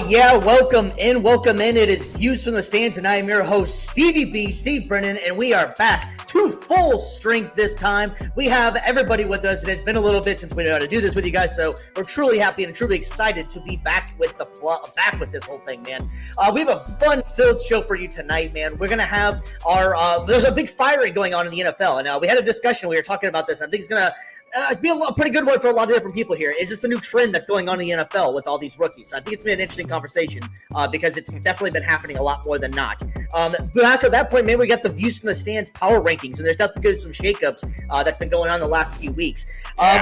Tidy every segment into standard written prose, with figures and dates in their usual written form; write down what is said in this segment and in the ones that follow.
yeah, welcome in, welcome in. It is Views from the Stands, and I am your host, Stevie B, Steve Brennan, and we are back to full strength this time. We have everybody with us. It has been a little bit since we know how to do this with you guys, so we're truly happy and truly excited to be back with back with this whole thing, man. We have a fun-filled show for you tonight, man. We're gonna have our there's a big firing going on in the NFL, and we had a discussion. We were talking about this, and I think it's gonna be a pretty good one for a lot of different people here. Is this a new trend that's going on in the NFL with all these rookies? So I think it's been an interesting conversation because it's definitely been happening a lot more than not. But after that point, maybe we got the Views from the Stands power rankings, and there's definitely some shakeups that's been going on the last few weeks.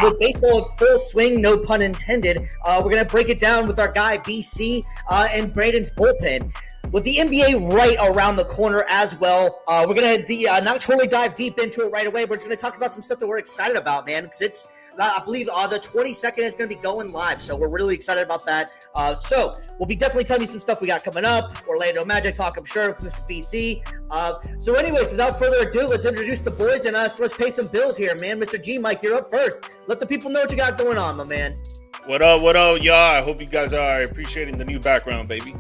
With baseball in full swing, no pun intended, we're going to break it down with our guy BC and Braden's bullpen. With the NBA right around the corner as well, we're going to not totally dive deep into it right away, but we're just going to talk about some stuff that we're excited about, man, because it's, I believe, the 22nd is going to be going live, so we're really excited about that. So we'll be definitely telling you some stuff we got coming up. Orlando Magic talk, I'm sure, with Mr. BC. So anyways, without further ado, let's introduce the boys and us. Let's pay some bills here, man. Mr. G, Mike, you're up first. Let the people know what you got going on, my man. What up, y'all? I hope you guys are appreciating the new background, baby.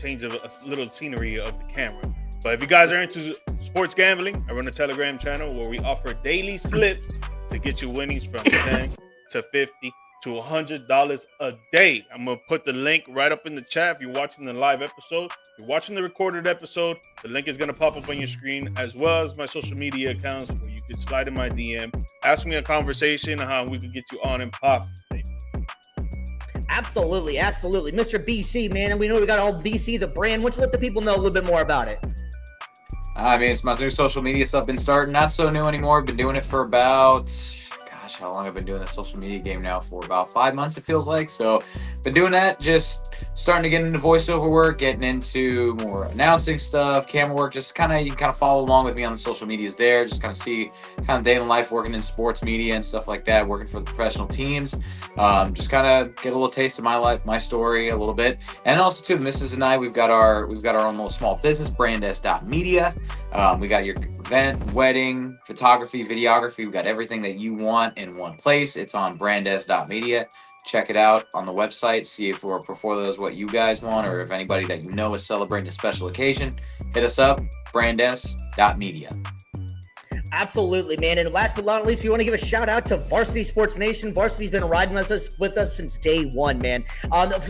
Change of a little scenery of the camera. But if you guys are into sports gambling, I run a Telegram channel where we offer daily slips to get you winnings from 10 to 50 to $100 a day. I'm gonna put the link right up in the chat if you're watching the live episode. If you're watching the recorded episode, the link is gonna pop up on your screen, as well as my social media accounts where you can slide in my DM, ask me a conversation on how we can get you on and pop. Absolutely. Mr. BC, man, and we know we got all BC, the brand. Why don't you let the people know a little bit more about it? I mean, it's my new social media stuff. Been starting, not so new anymore. Been doing it for about, how long I've been doing the social media game now? For about 5 months, it feels like. So, been doing that, just starting to get into voiceover work, getting into more announcing stuff, camera work. Just you can follow along with me on the social medias there. Just see day in life working in sports media and stuff like that, working for the professional teams. Just get a little taste of my life, my story a little bit. And also too, the missus and I, we've got our own little small business, brands.media. We got your event, wedding, photography, videography. We've got everything that you want in one place. It's on brands.media. Check it out on the website. See if our portfolio is what you guys want, or if anybody that you know is celebrating a special occasion, hit us up, brands.media. Absolutely, man. And last but not least, we want to give a shout out to Varsity Sports Nation. Varsity's been riding with us since day one, man.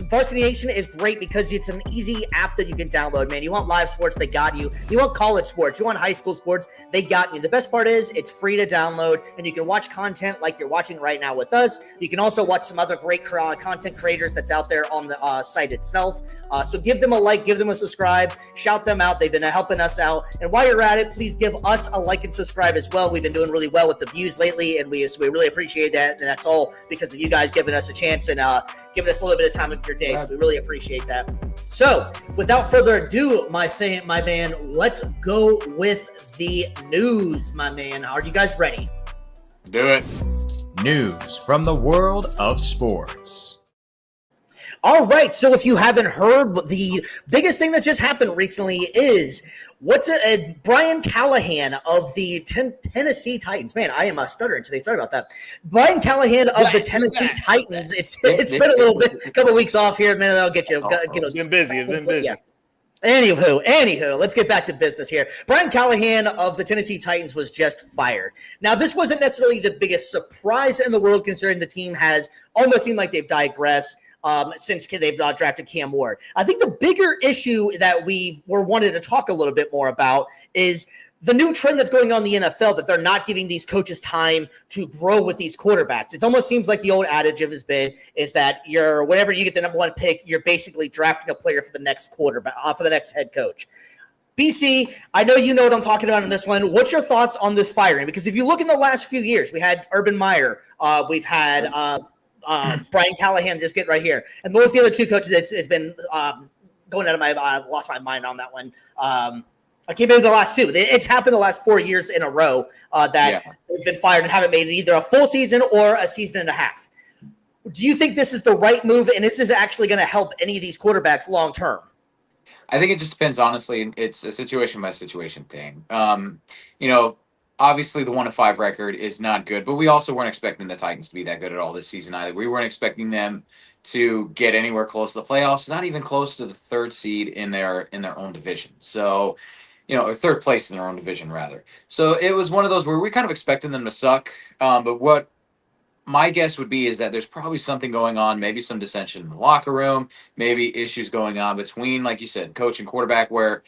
Varsity Nation is great because it's an easy app that you can download, man. You want live sports, they got you. You want college sports, you want high school sports, they got you. The best part is it's free to download, and you can watch content like you're watching right now with us. You can also watch some other great content creators that's out there on the site itself. So give them a like, give them a subscribe, shout them out. They've been helping us out. And while you're at it, please give us a like and subscribe as well. We've been doing really well with the views lately, and we really appreciate that. And that's all because of you guys giving us a chance and giving us a little bit of time of your day. So we really appreciate that. So without further ado, my man, let's go with the news, my man. Are you guys ready? Do it. News from the world of sports. All right, so if you haven't heard, the biggest thing that just happened recently is Brian Callahan of the Tennessee Titans. Man, I am stuttering today. Sorry about that. Brian Callahan of the Tennessee Titans. It's been a couple weeks off here. Man, that'll get you. It's been busy. Yeah. Anywho, let's get back to business here. Brian Callahan of the Tennessee Titans was just fired. Now, this wasn't necessarily the biggest surprise in the world, considering the team has almost seemed like they've digressed since they've drafted Cam Ward. I think the bigger issue that we wanted to talk a little bit more about is the new trend that's going on in the NFL, that they're not giving these coaches time to grow with these quarterbacks. It almost seems like the old adage has been is that whenever you get the number one pick, you're basically drafting a player for the next quarterback, for the next head coach. BC, I know you know what I'm talking about in this one. What's your thoughts on this firing? Because if you look in the last few years, we had Urban Meyer, we've had Brian Callahan, just get right here. And most of the other two coaches, it's been going out of I lost my mind on that one. I can't remember the last two. It's happened the last 4 years in a row that they've been fired and haven't made it either a full season or a season and a half. Do you think this is the right move, and this is actually going to help any of these quarterbacks long term? I think it just depends, honestly. It's a situation by situation thing. Obviously the 1-5 record is not good, but we also weren't expecting the Titans to be that good at all this season either. We weren't expecting them to get anywhere close to the playoffs, not even close to the third seed in their own division. So, or third place in their own division rather. So it was one of those where we kind of expected them to suck. But what my guess would be is that there's probably something going on, maybe some dissension in the locker room, maybe issues going on between, like you said, coach and quarterback, where,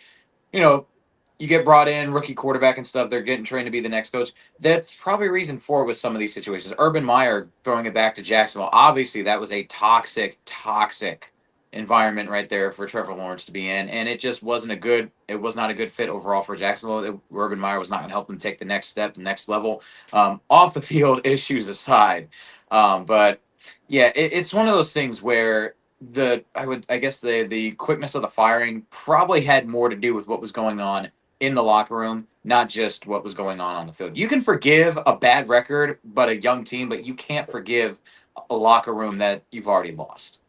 you get brought in, rookie quarterback and stuff, they're getting trained to be the next coach. That's probably a reason for it with some of these situations. Urban Meyer throwing it back to Jacksonville, obviously that was a toxic environment right there for Trevor Lawrence to be in, and it just wasn't not a good fit overall for Jacksonville. Urban Meyer was not going to help them take the next step, the next level. Off the field issues aside, but yeah, it's one of those things where the quickness of the firing probably had more to do with what was going on in the locker room, not just what was going on the field. You can forgive a bad record, but a young team, but you can't forgive a locker room that you've already lost.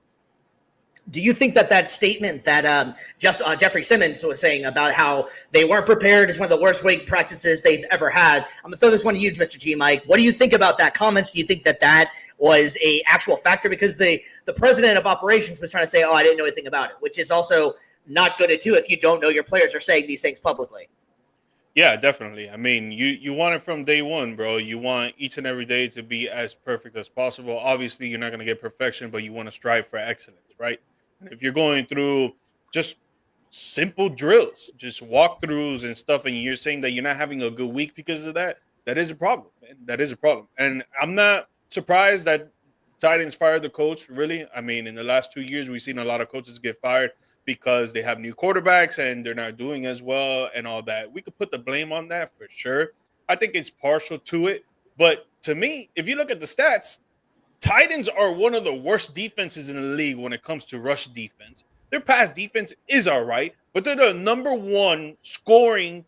Do you think that statement that Jeffrey Simmons was saying about how they weren't prepared is one of the worst weight practices they've ever had? I'm going to throw this one to you, Mr. G. Mike. What do you think about that comments? Do you think that was a actual factor? Because the president of operations was trying to say, I didn't know anything about it, which is also not good to do if you don't know your players are saying these things publicly. Yeah, definitely. I mean, you want it from day one, bro. You want each and every day to be as perfect as possible. Obviously, you're not going to get perfection, but you want to strive for excellence, right? And if you're going through just simple drills, just walkthroughs and stuff, and you're saying that you're not having a good week because of that, that is a problem, man. That is a problem. And I'm not surprised that Titans fired the coach, really. I mean, in the last 2 years, we've seen a lot of coaches get fired because they have new quarterbacks and they're not doing as well and all that. We could put the blame on that for sure. I think it's partial to it. But to me, if you look at the stats, Titans are one of the worst defenses in the league when it comes to rush defense. Their pass defense is all right, but they're the number one scoring,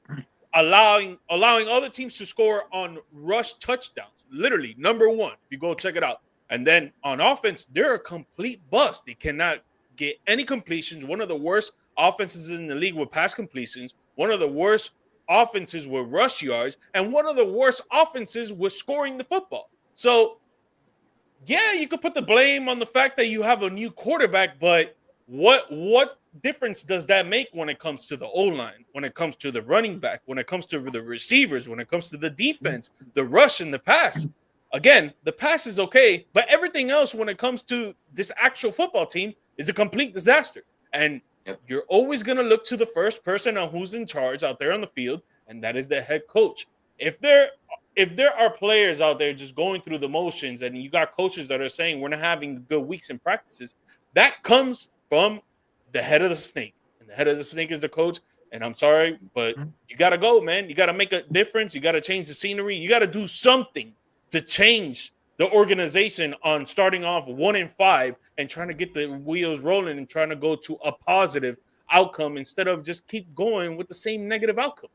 allowing other teams to score on rush touchdowns. Literally, number one. If you go check it out. And then on offense, they're a complete bust. They cannot get any completions. One of the worst offenses in the league with pass completions, one of the worst offenses with rush yards, and one of the worst offenses with scoring the football. So, yeah, you could put the blame on the fact that you have a new quarterback, but what difference does that make when it comes to the O-line, when it comes to the running back, when it comes to the receivers, when it comes to the defense, the rush and the pass? Again, the pass is okay, but everything else when it comes to this actual football team is a complete disaster. And you're always going to look to the first person on who's in charge out there on the field, and that is the head coach. If there are players out there just going through the motions and you got coaches that are saying we're not having good weeks in practices, that comes from the head of the snake. And the head of the snake is the coach. And I'm sorry, but you got to go, man. You got to make a difference. You got to change the scenery. You got to do something to change the organization on starting off 1-5 and trying to get the wheels rolling and trying to go to a positive outcome instead of just keep going with the same negative outcome.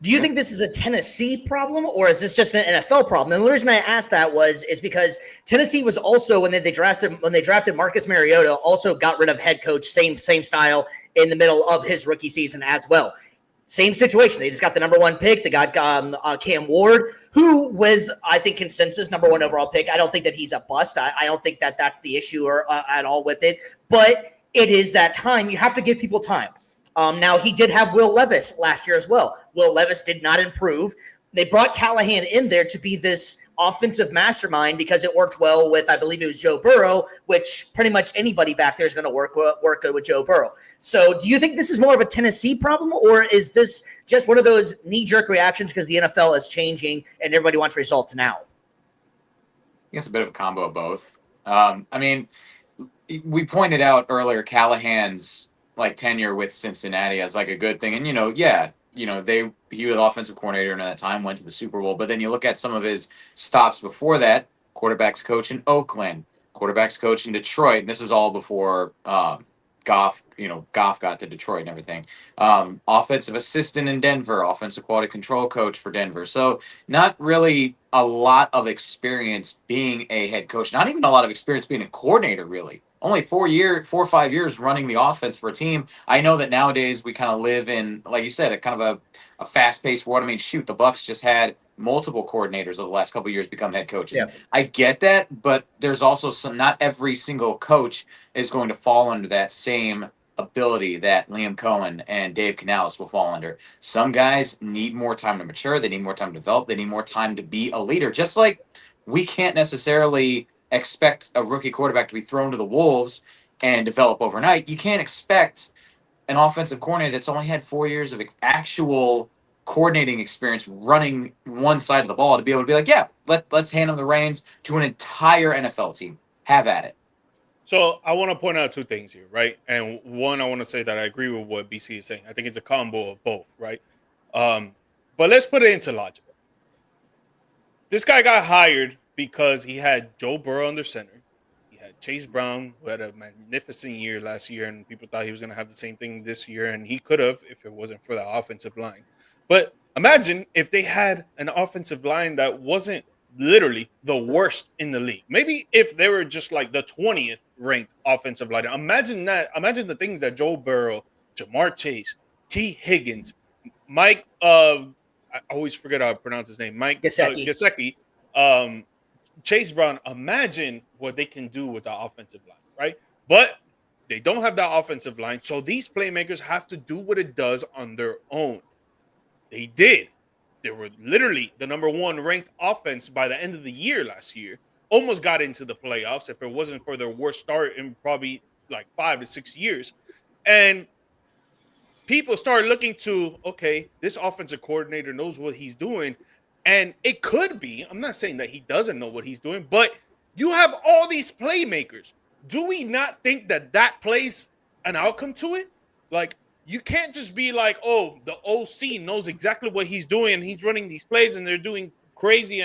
Do you think this is a Tennessee problem or is this just an NFL problem? And the reason I asked that is because Tennessee was also when they drafted Marcus Mariota, also got rid of head coach, same style in the middle of his rookie season as well. Same situation. They just got the number one pick. They got Cam Ward, who was, I think, consensus number one overall pick. I don't think that he's a bust. I don't think that that's the issue at all with it. But it is that time. You have to give people time. Now, he did have Will Levis last year as well. Will Levis did not improve. They brought Callahan in there to be this offensive mastermind because it worked well with, I believe it was Joe Burrow, which pretty much anybody back there is going to work good with Joe Burrow. So do you think this is more of a Tennessee problem or is this just one of those knee-jerk reactions because the NFL is changing and everybody wants results now? I think it's a bit of a combo of both. I mean, we pointed out earlier Callahan's tenure with Cincinnati as a good thing. And, he was offensive coordinator and at that time went to the Super Bowl. But then you look at some of his stops before that, quarterbacks coach in Oakland, quarterbacks coach in Detroit. And this is all before Goff got to Detroit and everything. Offensive assistant in Denver, offensive quality control coach for Denver. So not really a lot of experience being a head coach, not even a lot of experience being a coordinator, really. Only 4 or 5 years running the offense for a team. I know that nowadays we kind of live in, like you said, a kind of a fast-paced world. I mean, shoot, the Bucs just had multiple coordinators over the last couple of years become head coaches. Yeah. I get that, but there's also not every single coach is going to fall under that same ability that Liam Cohen and Dave Canales will fall under. Some guys need more time to mature. They need more time to develop. They need more time to be a leader. Just like we can't necessarily expect a rookie quarterback to be thrown to the wolves and develop overnight. You can't expect an offensive coordinator that's only had 4 years of actual coordinating experience running one side of the ball to be able to be like, yeah, let's hand them the reins to an entire NFL team. Have at it. So I want to point out two things here, right? And one, I want to say that I agree with what BC is saying. I think it's a combo of both, right? But let's put it into logic. This guy got hired because he had Joe Burrow under center. He had Chase Brown, who had a magnificent year last year, and people thought he was going to have the same thing this year, and he could have if it wasn't for the offensive line. But imagine if they had an offensive line that wasn't literally the worst in the league. Maybe if they were just like the 20th ranked offensive line. Imagine that. Imagine the things that Joe Burrow, Jamar Chase, T. Higgins, Mike, I always forget how to pronounce his name, Mike Gesicki, Chase Brown. Imagine what they can do with the offensive line, right? But they don't have that offensive line, so these playmakers have to do what it does on their own. They did. They were literally the number one ranked offense by the end of the year last year. Almost got into the playoffs if it wasn't for their worst start in probably like 5 to 6 years. And people started looking to, okay, this offensive coordinator knows what he's doing. And it could be, I'm not saying that he doesn't know what he's doing, but you have all these playmakers. Do we not think that that plays an outcome to it? Like, you can't just be like, oh, the OC knows exactly what he's doing, and he's running these plays, and they're doing crazy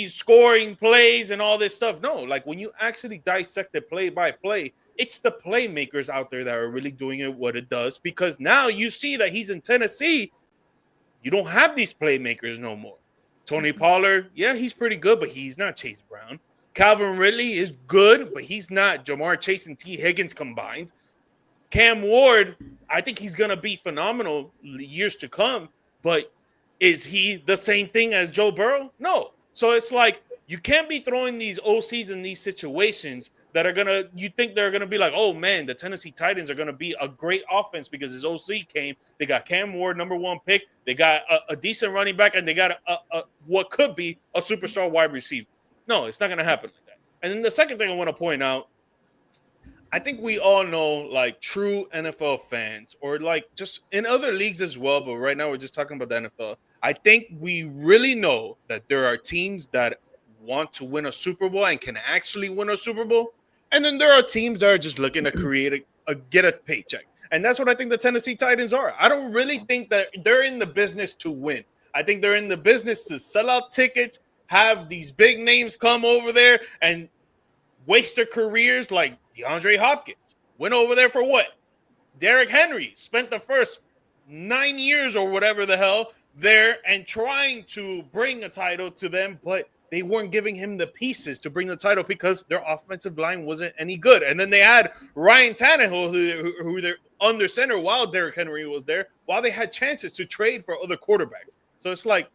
scoring plays and all this stuff. No, like when you actually dissect it play by play, it's the playmakers out there that are really doing it what it does, because now you see that he's in Tennessee. You don't have these playmakers no more. Tony Pollard, yeah, he's pretty good, but he's not Chase Brown. Calvin Ridley is good, but he's not Jamar Chase and T. Higgins combined. Cam Ward, I think he's going to be phenomenal years to come, but is he the same thing as Joe Burrow? No. So it's like you can't be throwing these OCs in these situations that are going to – you think they're going to be like, oh, man, the Tennessee Titans are going to be a great offense because his OC came. They got Cam Ward, number one pick. They got a decent running back, and they got what could be a superstar wide receiver. No, it's not going to happen like that. And then the second thing I want to point out, I think we all know, like, true NFL fans, or like just in other leagues as well, but right now we're just talking about the NFL. I think we really know that there are teams that want to win a Super Bowl and can actually win a Super Bowl, and then there are teams that are just looking to get a paycheck. And that's what I think the Tennessee Titans are. I don't really think that they're in the business to win. I think they're in the business to sell out tickets, have these big names come over there and waste their careers, like DeAndre Hopkins. Went over there for what? Derrick Henry spent the first 9 years or whatever the hell there and trying to bring a title to them, but they weren't giving him the pieces to bring the title because their offensive line wasn't any good. And then they had Ryan Tannehill, who they're under center while Derrick Henry was there, while they had chances to trade for other quarterbacks. So it's like,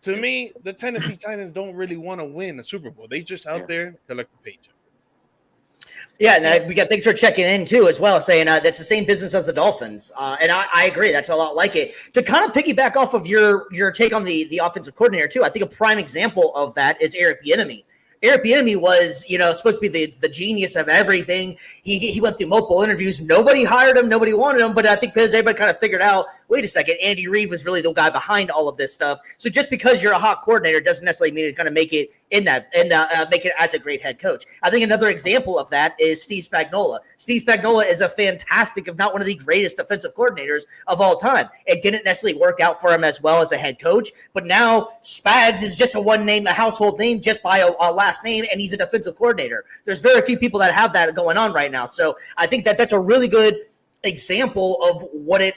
to me, the Tennessee Titans don't really want to win a Super Bowl. They just out there collect the paycheck. Yeah, and we got thanks for checking in too, as well, saying that's the same business as the Dolphins, and I agree. That's a lot like it. To kind of piggyback off of your take on the offensive coordinator too, I think a prime example of that is Eric Bieniemy. Eric Bieniemy was, supposed to be the genius of everything. He went through multiple interviews. Nobody hired him. Nobody wanted him. But I think because everybody kind of figured out, wait a second, Andy Reid was really the guy behind all of this stuff. So just because you're a hot coordinator doesn't necessarily mean he's going to make it make it as a great head coach. I think another example of that is Steve Spagnuolo. Steve Spagnuolo is a fantastic, if not one of the greatest defensive coordinators of all time. It didn't necessarily work out for him as well as a head coach, but now Spags is just a household name just by a last name, and he's a defensive coordinator. There's very few people that have that going on right now. So I think that's a really good example of what it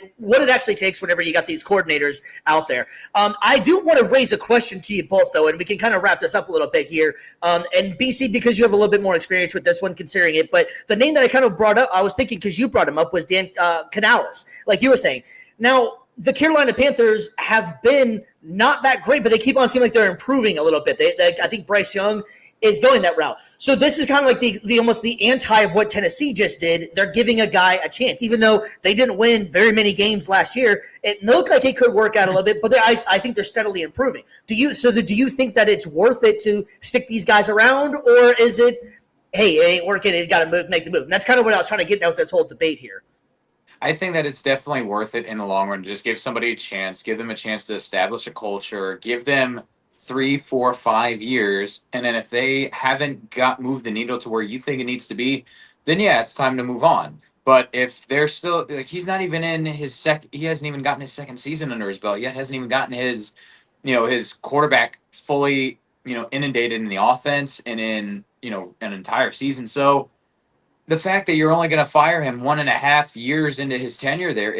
actually takes whenever you got these coordinators out there. I do want to raise a question to you both, though, and we can kind of wrap this up a little bit here. And BC, because you have a little bit more experience with this one, considering it, but the name that I kind of brought up, I was thinking because you brought him up, was Dan Canales, like you were saying. Now, the Carolina Panthers have been not that great, but they keep on feeling like they're improving a little bit. I think Bryce Young is going that route. So this is kind of like the almost the anti of what Tennessee just did. They're giving a guy a chance, even though they didn't win very many games last year. It looked like it could work out a little bit, but I think they're steadily improving. Do you think that it's worth it to stick these guys around, or is it, hey, it ain't working, you got to make the move? And that's kind of what I was trying to get at with this whole debate here. I think that it's definitely worth it in the long run to just give somebody a chance, give them a chance to establish a culture, give them 3, 4, 5 years, and then if they haven't moved the needle to where you think it needs to be, then yeah, it's time to move on. But if they're still he's not even in his he hasn't even gotten his second season under his belt yet, hasn't even gotten his his quarterback fully inundated in the offense and in an entire season. So the fact that you're only going to fire him 1.5 years into his tenure there,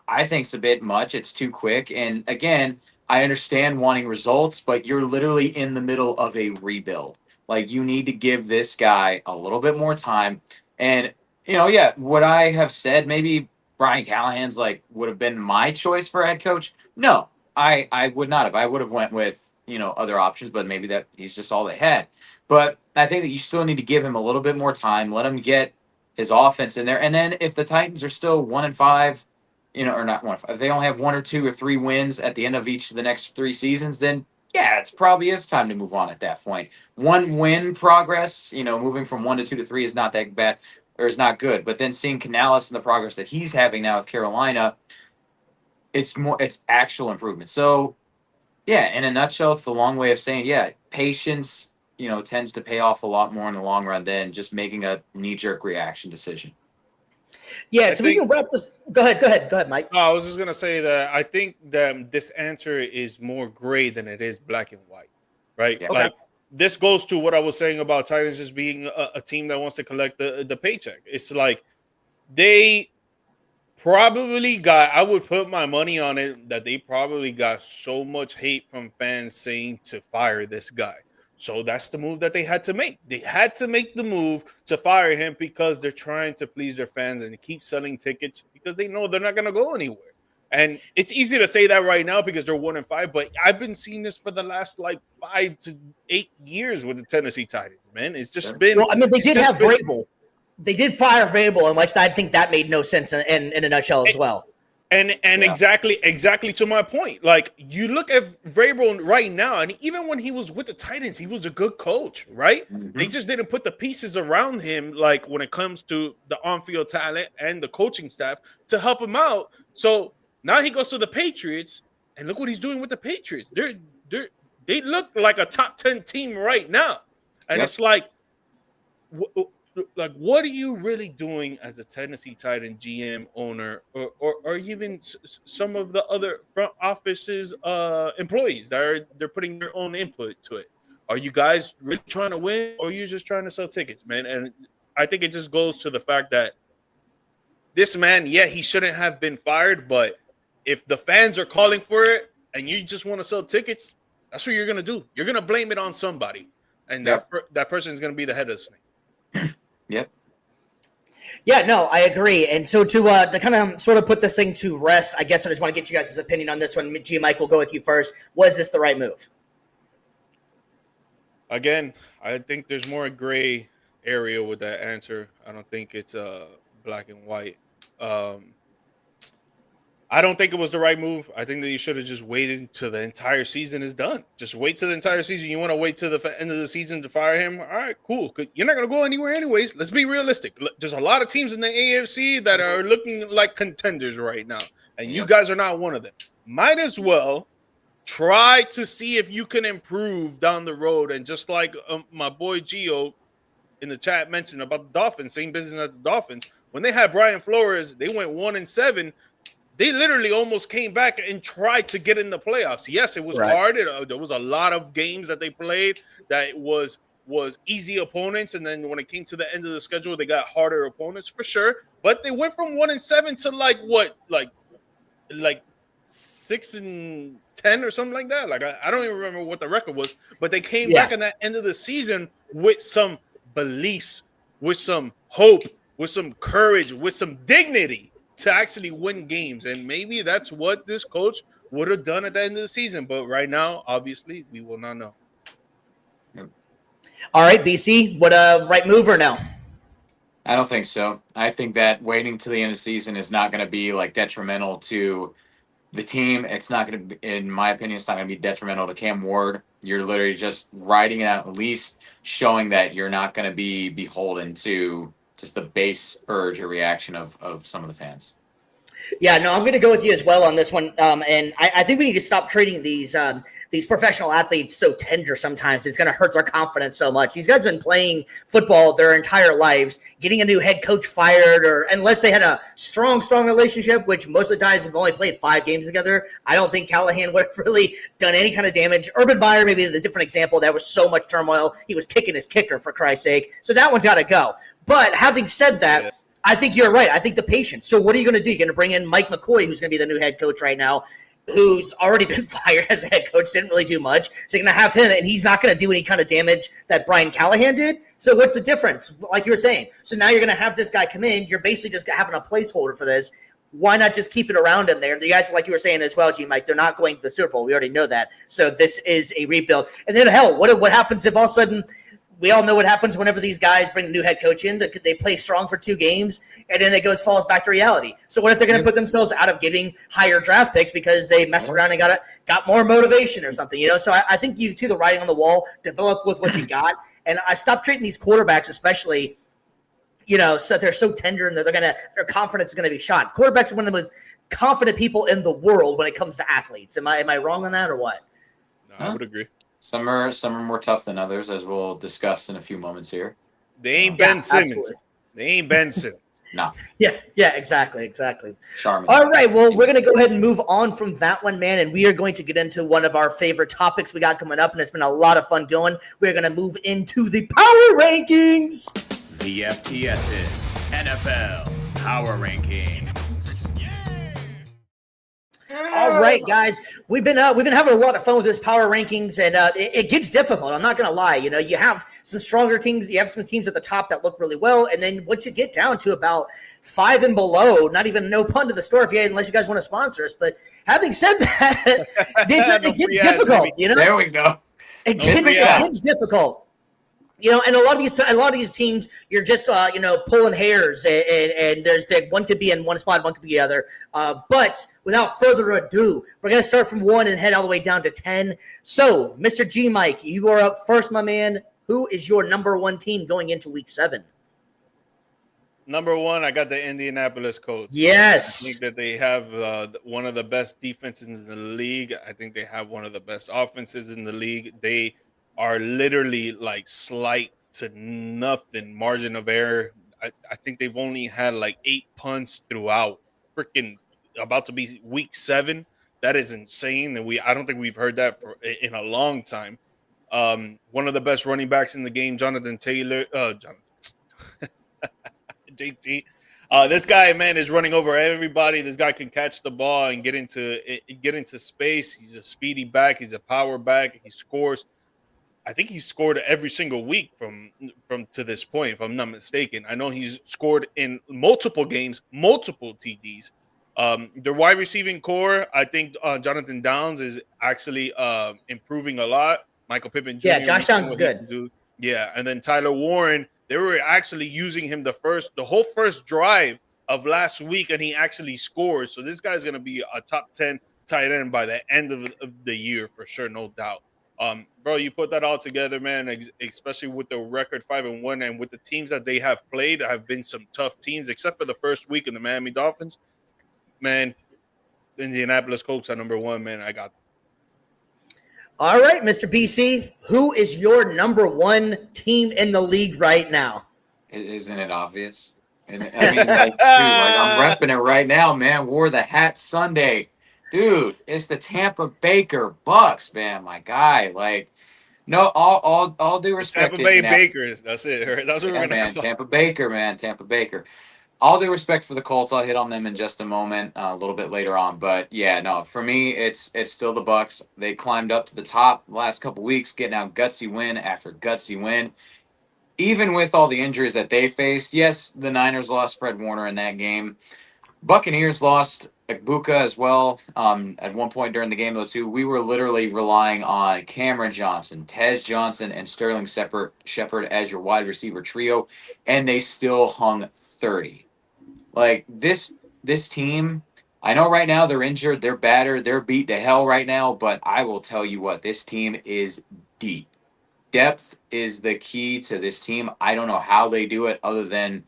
I think it's a bit much. It's too quick. And again, I understand wanting results, but you're literally in the middle of a rebuild. Like, you need to give this guy a little bit more time. And, would I have said maybe Brian Callahan's would have been my choice for head coach? No, I would not have. I would have went with, other options, but maybe that he's just all they had. But I think that you still need to give him a little bit more time, let him get his offense in there. And then if the Titans are still 1-5, or not 1-5, if they only have 1 or 2 or 3 wins at the end of each of the next 3 seasons, then yeah, it's probably is time to move on at that point. 1 win progress, moving from 1 to 2 to 3 is not that bad, or is not good. But then seeing Canales and the progress that he's having now with Carolina, it's actual improvement. So yeah, in a nutshell, it's the long way of saying, yeah, patience, tends to pay off a lot more in the long run than just making a knee-jerk reaction decision. Yeah, we can wrap this. Go ahead, Mike. No, I was just gonna say that I think that this answer is more gray than it is black and white, right? Yeah. Okay. Like, this goes to what I was saying about Titans just being a team that wants to collect the paycheck. It's like they probably I would put my money on it that they probably got so much hate from fans saying to fire this guy. So that's the move that they had to make. They had to make the move to fire him because they're trying to please their fans and keep selling tickets because they know they're not going to go anywhere. And it's easy to say that right now because they're 1-5, but I've been seeing this for the last 5 to 8 years with the Tennessee Titans, man. It's just been. Well, I mean, they did have Vrabel. They did fire Vrabel, and I think that made no sense in a nutshell as well. And exactly to my point. Like, you look at Vrabel right now, and even when he was with the Titans, he was a good coach, right? Mm-hmm. They just didn't put the pieces around him, like when it comes to the on-field talent and the coaching staff to help him out. So now he goes to the Patriots, and look what he's doing with the Patriots. They look like a top 10 team right now, and It's like, what are you really doing as a Tennessee Titan GM, owner, or even some of the other front offices employees that they're putting their own input to it? Are you guys really trying to win, or are you just trying to sell tickets, man? And I think it just goes to the fact that this man, he shouldn't have been fired, but if the fans are calling for it and you just want to sell tickets, that's what you're going to do. You're going to blame it on somebody, and that person is going to be the head of the snake. Yep. Yeah, no, I agree. And so to kind of sort of put this thing to rest, I guess I just want to get you guys' opinion on this one. G. Mike, we'll go with you first. Was this the right move? Again, I think there's more gray area with that answer. I don't think it's black and white. I don't think it was the right move. I think that you should have just waited till the entire season is done. Just wait till the entire season. You want to wait till the end of the season to fire him? All right, cool. You're not going to go anywhere anyways. Let's be realistic. There's a lot of teams in the AFC that are looking like contenders right now, and you guys are not one of them. Might as well try to see if you can improve down the road. And just like my boy Gio in the chat mentioned about the Dolphins, same business as the Dolphins. When they had Brian Flores, they went 1-7. They literally almost came back and tried to get in the playoffs. Yes, it was hard. There was a lot of games that they played that was easy opponents, and then when it came to the end of the schedule, they got harder opponents for sure. But they went from 1-7 to like 6-10 or something like that. Like I don't even remember what the record was, but they came back in that end of the season with some beliefs, with some hope, with some courage, with some dignity to actually win games. And maybe that's what this coach would have done at the end of the season. But right now, obviously, we will not know. All right, BC, what right move or no? I don't think so. I think that waiting till the end of the season is not going to be like detrimental to the team. It's not going to be, in my opinion, it's not going to be detrimental to Cam Ward. You're literally just riding it out, at least showing that you're not going to be beholden to just the base urge or reaction of some of the fans. Yeah, no, I'm going to go with you as well on this one. And I think we need to stop treating these professional athletes so tender sometimes. It's going to hurt their confidence so much. These guys have been playing football their entire lives. Getting a new head coach fired, or unless they had a strong relationship, which most of the guys have only played 5 games together, I don't think Callahan would have really done any kind of damage. Urban Meyer, maybe the different example. That was so much turmoil. He was kicking his kicker, for Christ's sake. So that one's got to go. But having said that, Yeah. I think you're right. I think the patience. So what are you going to do? You're going to bring in Mike McCoy, who's going to be the new head coach right now, who's already been fired as a head coach, didn't really do much. So you're going to have him, and he's not going to do any kind of damage that Brian Callahan did. So what's the difference? Like you were saying. So now you're going to have this guy come in. You're basically just having a placeholder for this. Why not just keep it around in there? The guys, like you were saying as well, G-Mike, they're not going to the Super Bowl. We already know that. So this is a rebuild. And then, hell, what happens if all of a sudden – we all know what happens whenever these guys bring the new head coach in. They play strong for 2 games, and then it falls back to reality. So what if they're going to put themselves out of getting higher draft picks because they messed around and got more motivation or something? So I think you see the writing on the wall. Develop with what you got, and I stop treating these quarterbacks, especially, so they're so tender and their confidence is going to be shot. Quarterbacks are one of the most confident people in the world when it comes to athletes. Am I wrong on that or what? No, I would agree. Some are more tough than others, as we'll discuss in a few moments here. They ain't Ben Simmons. Absolutely. They ain't Ben Simmons. No. Yeah, exactly. Charmin. All right, well, we're going to go ahead and move on from that one, man, and we are going to get into one of our favorite topics we got coming up, and it's been a lot of fun going. We're going to move into the power rankings. The FTS's NFL Power Rankings. All right, guys, we've been having a lot of fun with this power rankings, and it gets difficult. I'm not going to lie. You have some stronger teams. You have some teams at the top that look really well, and then once you get down to about 5 and below, not even no pun to the store unless you guys want to sponsor us. But having said that, it gets difficult. There we go. It gets difficult. And a lot of these teams, you're just pulling hairs, and there's one could be in one spot, one could be the other. But without further ado, we're gonna start from 1 and head all the way down to 10. So, Mr. G Mike, you are up first, my man. Who is your number 1 team going into Week 7? Number 1, I got the Indianapolis Colts. Yes, I think that they have one of the best defenses in the league. I think they have one of the best offenses in the league. They are literally like slight to nothing margin of error. I think they've only had like 8 punts throughout. Freaking about to be Week 7. That is insane, and I don't think we've heard that in a long time. One of the best running backs in the game, Jonathan Taylor. JT. This guy, man, is running over everybody. This guy can catch the ball and get into space. He's a speedy back. He's a power back. He scores. I think he scored every single week from to this point, if I'm not mistaken. I know he's scored in multiple games, multiple TDs. Their wide receiving core, I think Jonathan Downs is actually improving a lot. Michael Pittman Jr. Yeah, Josh Downs is good. Yeah, and then Tyler Warren, they were actually using him the whole first drive of last week, and he actually scored. So this guy's going to be a top 10 tight end by the end of the year for sure, no doubt. Bro, you put that all together, man, especially with the record 5-1 and with the teams that they have played, have been some tough teams, except for the first week in the Miami Dolphins. Man, the Indianapolis Colts are number 1, man. I got them. All right, Mr. BC, who is your number 1 team in the league right now? Isn't it obvious? And I mean, I'm repping it right now, man. Wore the hat Sunday. Dude, it's the Tampa Baker Bucks, man, my guy. Like, no, all due respect. Tampa Bay Bakers, that's it. Right? That's what we're gonna call Tampa Baker, man, Tampa Baker. All due respect for the Colts, I'll hit on them in just a moment, a little bit later on. But yeah, no, for me, it's still the Bucks. They climbed up to the top the last couple weeks, getting out gutsy win after gutsy win. Even with all the injuries that they faced, yes, the Niners lost Fred Warner in that game. Buccaneers lost Egbuka as well. At one point during the game, though, too, we were literally relying on Cameron Johnson, Tez Johnson, and Sterling Shepard as your wide receiver trio, and they still hung 30. Like this team, I know right now they're injured, they're battered, they're beat to hell right now, but I will tell you what, this team is deep. Depth is the key to this team. I don't know how they do it other than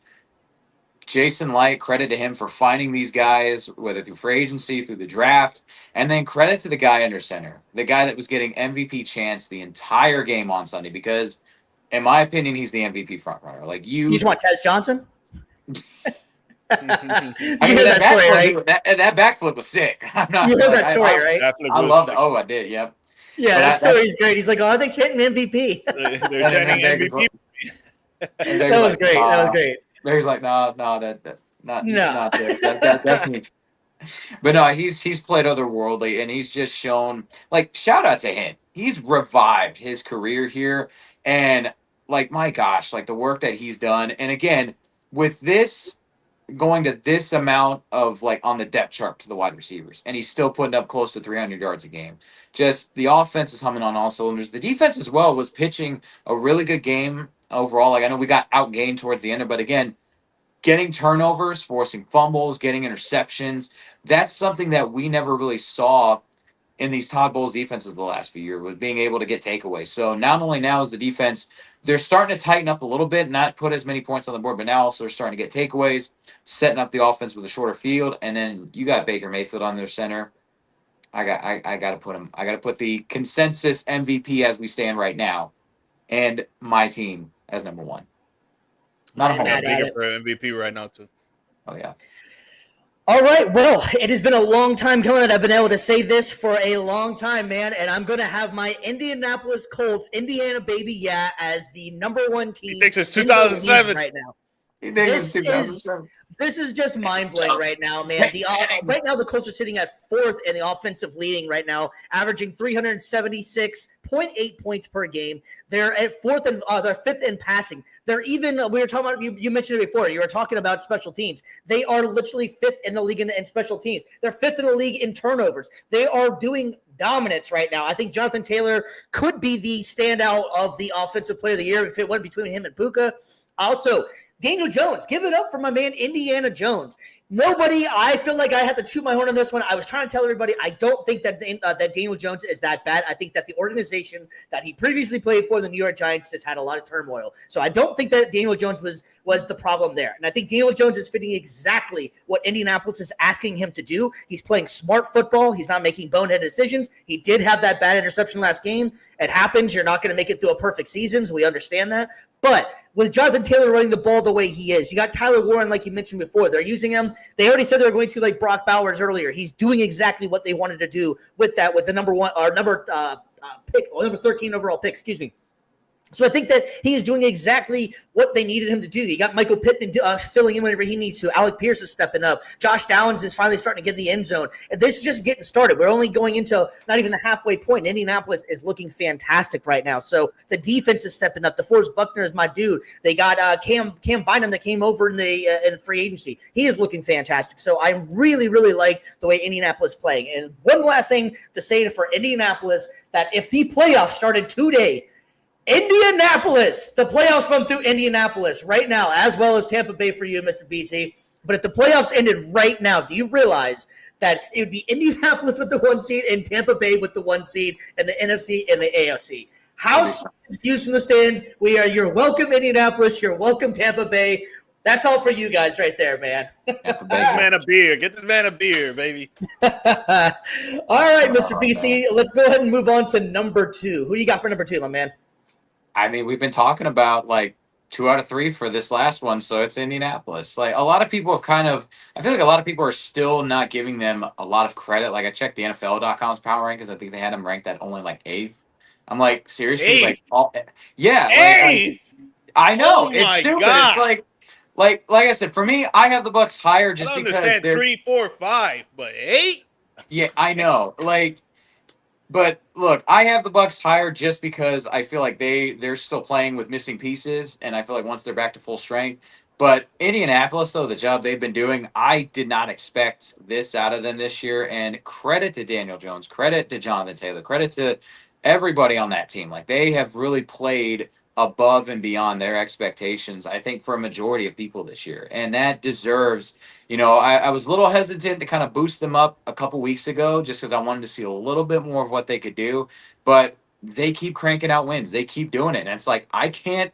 Jason Light, credit to him for finding these guys, whether through free agency, through the draft, and then credit to the guy under center, the guy that was getting MVP chance the entire game on Sunday, because in my opinion, he's the MVP frontrunner. Like You talking about Tez Johnson? I mean, that story, right? That backflip was sick. I'm not, You heard like, that story, right? I love that. Oh, I did. Yep. Yeah, But that story is great. He's like, "Oh, are they chanting MVP?" They're chanting MVP. That was great. That was great. He's like, no, that not No. not this. That's me. But no, he's played otherworldly, and he's just shown, like, shout out to him. He's revived his career here, and like, my gosh, like the work that he's done. And again, with this going to this amount of, like, on the depth chart to the wide receivers, and he's still putting up close to 300 yards a game. Just the offense is humming on all cylinders. The defense as well was pitching a really good game overall. Like, I know we got outgained towards the end, but again, getting turnovers, forcing fumbles, getting interceptions, that's something that we never really saw in these Todd Bowles defenses the last few years, was being able to get takeaways. So not only now is the defense, they're starting to tighten up a little bit, not put as many points on the board, but now also they're starting to get takeaways, setting up the offense with a shorter field, and then you got Baker Mayfield on their center. I got to put him. I got to put the consensus MVP as we stand right now, and my team as number one. Not a home Matt run. Bigger for MVP right now too. Oh yeah. All right. Well, it has been a long time coming that I've been able to say this for a long time, man. And I'm going to have my Indianapolis Colts, Indiana baby, as the number one team. He thinks it's in the league 2007 right now. This This is just mind-blowing right now, man. Right now, the Colts are sitting at fourth in the offensive leading right now, averaging 376.8 points per game. They're at fourth and they're fifth in passing. They're even. We were talking about. You mentioned it before. You were talking about special teams. They are literally fifth in the league in special teams. They're fifth in the league in turnovers. They are doing dominance right now. I think Jonathan Taylor could be the standout of the offensive player of the year if it went between him and Puka. Also, Daniel Jones, give it up for my man Indiana Jones. Nobody, I feel like I had to toot my horn on this one. I was trying to tell everybody I don't think that that Daniel Jones is that bad. I think that the organization that he previously played for, the New York Giants, just had a lot of turmoil. So I don't think that Daniel Jones was the problem there. And I think Daniel Jones is fitting exactly what Indianapolis is asking him to do. He's playing smart football. He's not making bonehead decisions. He did have that bad interception last game. It happens. You're not going to make it through a perfect season, so we understand that. But with Jonathan Taylor running the ball the way he is, you got Tyler Warren, like you mentioned before. They're using him. They already said they were going to, like Brock Bowers earlier. He's doing exactly what they wanted to do with that, with the number 13 overall pick. Excuse me. So I think that he is doing exactly what they needed him to do. You got Michael Pittman filling in whenever he needs to. Alec Pierce is stepping up. Josh Downs is finally starting to get in the end zone. And this is just getting started. We're only going into not even the halfway point. Indianapolis is looking fantastic right now. So the defense is stepping up. DeForest Buckner is my dude. They got Cam Bynum that came over in the free agency. He is looking fantastic. So I really, really like the way Indianapolis is playing. And one last thing to say for Indianapolis, that if the playoffs started today, Indianapolis, the playoffs run through Indianapolis right now, as well as Tampa Bay for you, Mr. BC. But if the playoffs ended right now, do you realize that it would be Indianapolis with the 1 seed and Tampa Bay with the 1 seed and the NFC and the AFC? How confused from the stands? You're welcome, Indianapolis. You're welcome, Tampa Bay. That's all for you guys right there, man. Get this man a beer. Get this man a beer, baby. All right, Mr. BC, let's go ahead and move on to number 2. Who do you got for number 2, my man? I mean, we've been talking about like 2 out of 3 for this last one, so it's Indianapolis. Like, a lot of people have I feel like a lot of people are still not giving them a lot of credit. Like, I checked the NFL.com's power rankings. I think they had them ranked at only like 8th. I'm like, seriously? 8th? Yeah. 8th? I know. Oh it's my stupid. God. It's like I said, for me, I have the Bucks higher just I because understand they're 3, 4, 5, but 8? Yeah, I know. But look, I have the Bucks higher just because I feel like they're still playing with missing pieces, and I feel like once they're back to full strength. But Indianapolis, though, the job they've been doing, I did not expect this out of them this year. And credit to Daniel Jones, credit to Jonathan Taylor, credit to everybody on that team. Like, they have really played above and beyond their expectations, I think, for a majority of people this year. And that deserves, I was a little hesitant to kind of boost them up a couple weeks ago just because I wanted to see a little bit more of what they could do. But they keep cranking out wins. They keep doing it. And it's like, I can't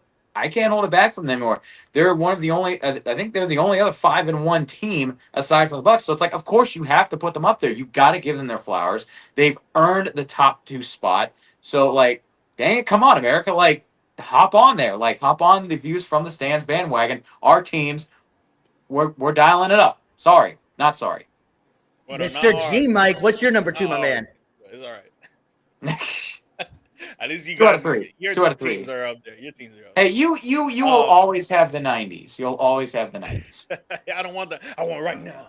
hold it back from them anymore. They're one of the only, I think they're the only other 5-1 team aside from the Bucs. So it's like, of course you have to put them up there. You got to give them their flowers. They've earned the top 2 spot. So like, dang it, come on, America. Like, hop on there. Like, hop on the Views from the Stands bandwagon. Our teams, we're dialing it up. Sorry, not sorry. Mr. G Mike, what's your number 2, my man? It's all right. At least you 2 out of guys, 3. your 2 out of 3. teams are up there. Your teams are up Hey, you will always have the 90s. You'll always have the 90s. I don't want that. I want right now.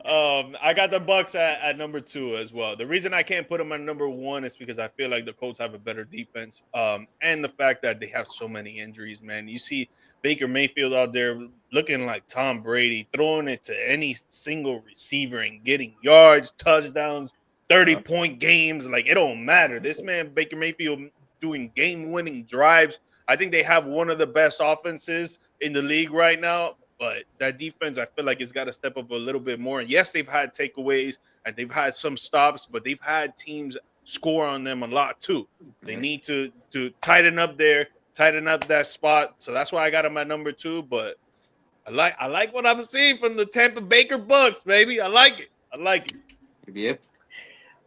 I got the Bucs at number 2 as well. The reason I can't put them at number 1 is because I feel like the Colts have a better defense, and the fact that they have so many injuries. Man, you see Baker Mayfield out there looking like Tom Brady, throwing it to any single receiver and getting yards, touchdowns, 30-point games. Like, it don't matter. This man Baker Mayfield doing game-winning drives. I think they have one of the best offenses in the league right now. But that defense, I feel like it's got to step up a little bit more. And yes, they've had takeaways and they've had some stops, but they've had teams score on them a lot too. They need to tighten up that spot. So that's why I got them at number 2. But I like what I'm seeing from the Tampa Baker Bucs, baby. I like it. Yep.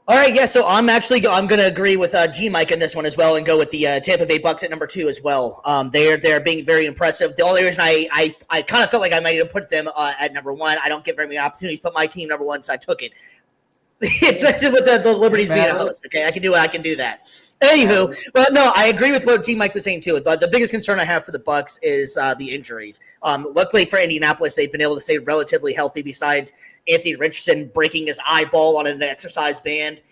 All right, yeah, so I'm going to agree with G Mike in this one as well and go with the Tampa Bay Bucs at number 2 as well. They're being very impressive. The only reason I kind of felt like I might have put them at number 1, I don't get very many opportunities to put my team number 1, so I took it. Especially with the Liberties being a host. Okay, I can do that. Anywho, well, no, I agree with what G Mike was saying too. The biggest concern I have for the Bucs is the injuries. Luckily for Indianapolis, they've been able to stay relatively healthy. Besides Anthony Richardson breaking his eyeball on an exercise band,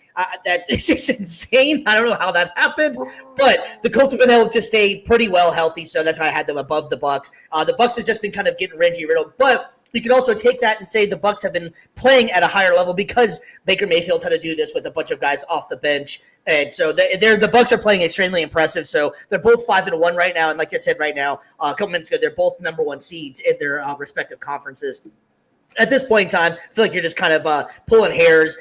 that is just insane. I don't know how that happened, but the Colts have been able to stay pretty well healthy, so that's why I had them above the Bucs. The Bucs has just been kind of getting injury riddled, but you could also take that and say the Bucs have been playing at a higher level because Baker Mayfield's had to do this with a bunch of guys off the bench, and so the Bucs are playing extremely impressive. So they're both 5-1 right now, and like I said, right now, a couple minutes ago, they're both number 1 seeds in their respective conferences. At this point in time, I feel like you're just kind of pulling hairs.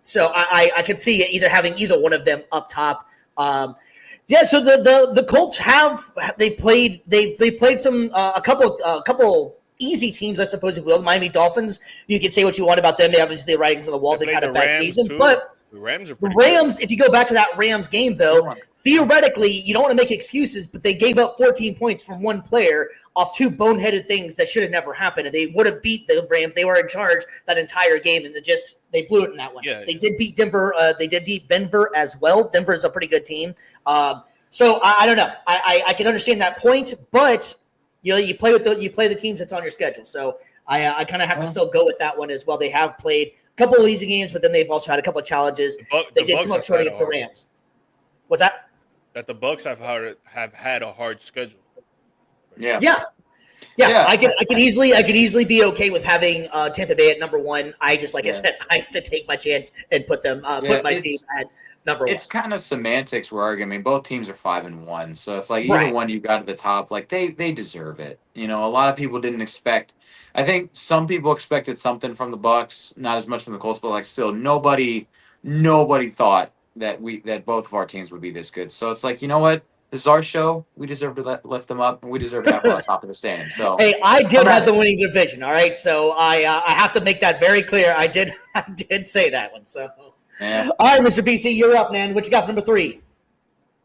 So I could see either having either one of them up top. Yeah, so the Colts they've played some a couple easy teams, I suppose, if you will. The Miami Dolphins, you can say what you want about them. They obviously the writings on the wall. They've had a bad season. Too. But the Rams are pretty good. If you go back to that Rams game, though, theoretically, you don't want to make excuses, but they gave up 14 points from one player off 2 boneheaded things that should have never happened. And they would have beat the Rams. They were in charge that entire game, and they blew it in that one. Yeah, they did beat Denver. They did beat Denver as well. Denver is a pretty good team. So I don't know. I can understand that point, but you play the teams that's on your schedule. So I kind of have to still go with that one as well. They have played a couple of easy games, but then they've also had a couple of challenges. They did come up short against the Rams. What's that? That the Bucs have had a hard schedule. Yeah. I could easily be okay with having Tampa Bay at number 1. I just I said, I have to take my chance and put them put my team at number 1. It's kind of semantics we're arguing. I mean, both teams are 5-1, so it's like either one you got at the top, like they deserve it. A lot of people didn't expect. I think some people expected something from the Bucs, not as much from the Colts, but like still nobody thought that both of our teams would be this good. So it's like, you know what? This is our show. We deserve to lift them up, and we deserve to have them on top of the standing. So, hey, I did have the winning division. All right, so I have to make that very clear. I did say that one. So, yeah. All right, Mr. BC, you're up, man. What you got for number 3?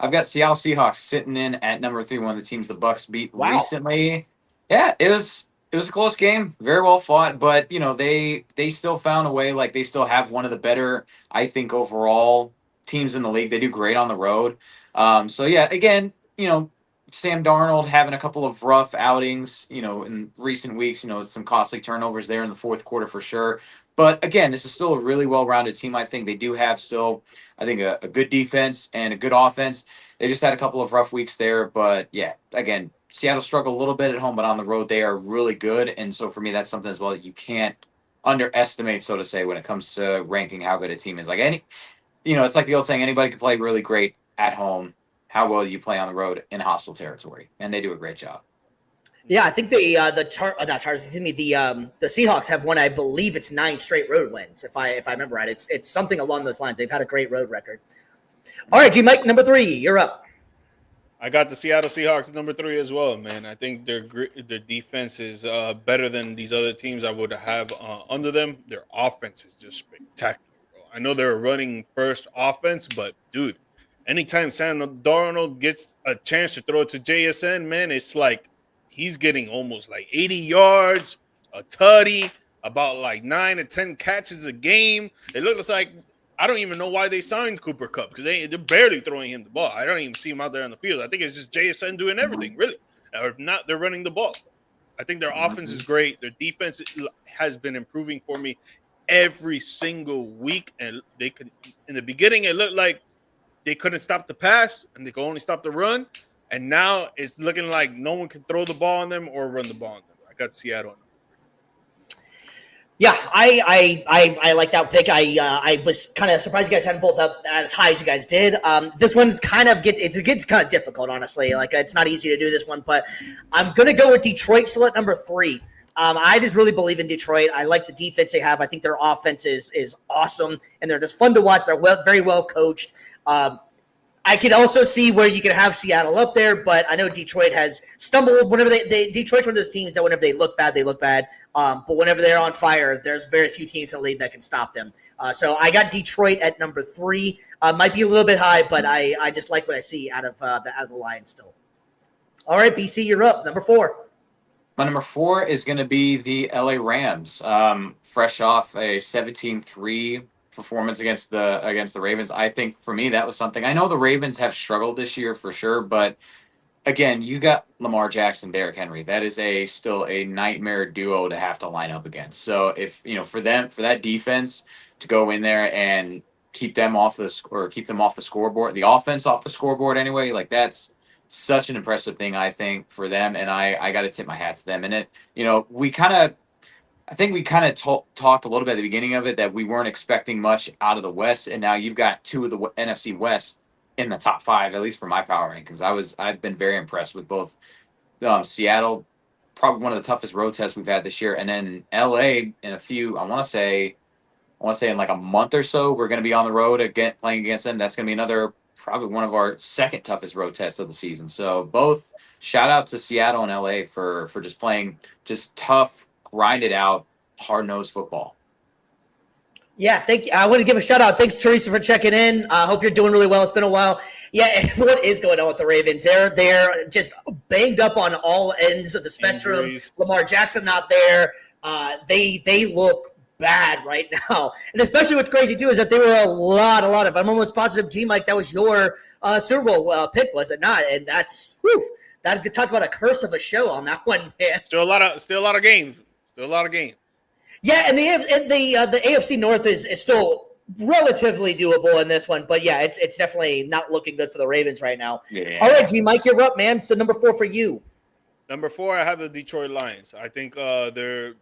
I've got Seattle Seahawks sitting in at number 3. One of the teams the Bucs beat recently. Yeah, it was a close game, very well fought, but they still found a way. Like they still have one of the better, I think, overall teams in the league. They do great on the road. So yeah, again, Sam Darnold having a couple of rough outings, in recent weeks, some costly turnovers there in the fourth quarter for sure. But again, this is still a really well-rounded team. I think they do have still, I think, a good defense and a good offense. They just had a couple of rough weeks there. But yeah, again, Seattle struggled a little bit at home, but on the road they are really good. And so for me, that's something as well that you can't underestimate, so to say, when it comes to ranking how good a team is. Like it's like the old saying, anybody can play really great at home. How well you play on the road in hostile territory, and they do a great job. Yeah, I think the Seahawks have won. I believe it's 9 straight road wins. If I remember right, it's something along those lines. They've had a great road record. All right, G Mike, number 3, you're up. I got the Seattle Seahawks at number 3 as well, man. I think their defense is better than these other teams I would have under them. Their offense is just spectacular, bro. I know they're running first offense, but dude, anytime Sam Darnold gets a chance to throw it to JSN, man, it's like he's getting almost like 80 yards, a tutty, about like 9 to 10 catches a game. It looks like I don't even know why they signed Cooper Kupp because they're barely throwing him the ball. I don't even see him out there on the field. I think it's just JSN doing everything, really. Or if not, they're running the ball. I think their offense is great. Their defense has been improving for me every single week. And they could, in the beginning, it looked like they couldn't stop the pass and they could only stop the run. And now it's looking like no one can throw the ball on them or run the ball on them. I got Seattle. Yeah, I like that pick. I was kind of surprised you guys hadn't both up as high as you guys did. This one's it gets kind of difficult, honestly. Like, it's not easy to do this one, but I'm gonna go with Detroit still at number 3. I just really believe in Detroit. I like the defense they have. I think their offense is awesome, and they're just fun to watch. They're very well coached. I could also see where you could have Seattle up there, but I know Detroit has stumbled. Whenever Detroit's one of those teams that whenever they look bad, they look bad. But whenever they're on fire, there's very few teams in the league that can stop them. So I got Detroit at number 3. Might be a little bit high, but I just like what I see out of the Lions still. All right, BC, you're up. Number 4. My number 4 is going to be the LA Rams. Fresh off a 17-3 performance against the Ravens. I think for me that was something. I know the Ravens have struggled this year for sure, but again, you got Lamar Jackson, Derrick Henry. That is still a nightmare duo to have to line up against. So if for that defense to go in there and keep them off the scoreboard, the offense off the scoreboard anyway, like that's such an impressive thing, I think, for them. And I got to tip my hat to them. And I think we kind of talked a little bit at the beginning of it that we weren't expecting much out of the West, and now you've got 2 of the NFC West in the top 5, at least for my power rankings. I've been very impressed with both Seattle, probably one of the toughest road tests we've had this year, and then LA in a few. I want to say in like a month or so we're going to be on the road again playing against them. That's going to be another probably one of our second toughest road tests of the season. So both shout out to Seattle and LA for just playing just tough, grinded out, hard-nosed football. Yeah, thank you. I want to give a shout out. Thanks, Teresa, for checking in. I hope you're doing really well. It's been a while. Yeah, what is going on with the Ravens? They're just banged up on all ends of the spectrum. Injuries. Lamar Jackson not there. They look bad right now. And especially what's crazy too is that they were a lot of. I'm almost positive, G Mike, that was your Super Bowl pick, was it not? And that's that could talk about a curse of a show on that one, man. Still a lot of games. Yeah, and the AFC North is still relatively doable in this one, but yeah, it's definitely not looking good for the Ravens right now. Yeah. All right, G Mike, you're up, man. So number 4 for you. Number 4, I have the Detroit Lions. I think their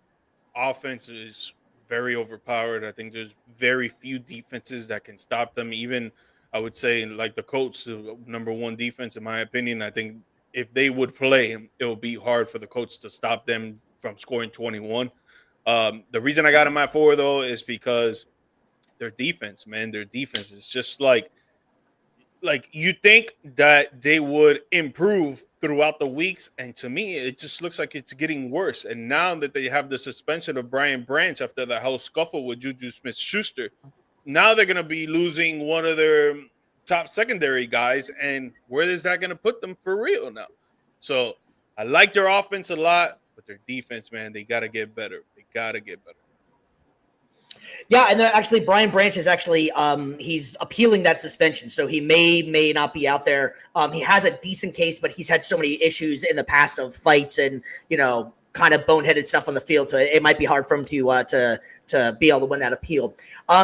offense is very overpowered. I think there's very few defenses that can stop them. Even I would say like the Colts, number 1 defense in my opinion. I think if they would play, it would be hard for the Colts to stop them from scoring 21. The reason I got them at 4 though is because their defense, man. Their defense is just like you think that they would improve throughout the weeks, and to me, it just looks like it's getting worse. And now that they have the suspension of Brian Branch after the whole scuffle with Juju Smith-Schuster, now they're going to be losing one of their top secondary guys, and where is that going to put them for real now? So I like their offense a lot, but their defense, man, they got to get better. Yeah, and they're actually Brian Branch is actually he's appealing that suspension, so he may not be out there. He has a decent case, but he's had so many issues in the past of fights and kind of boneheaded stuff on the field, so it might be hard for him to be able to win that appeal.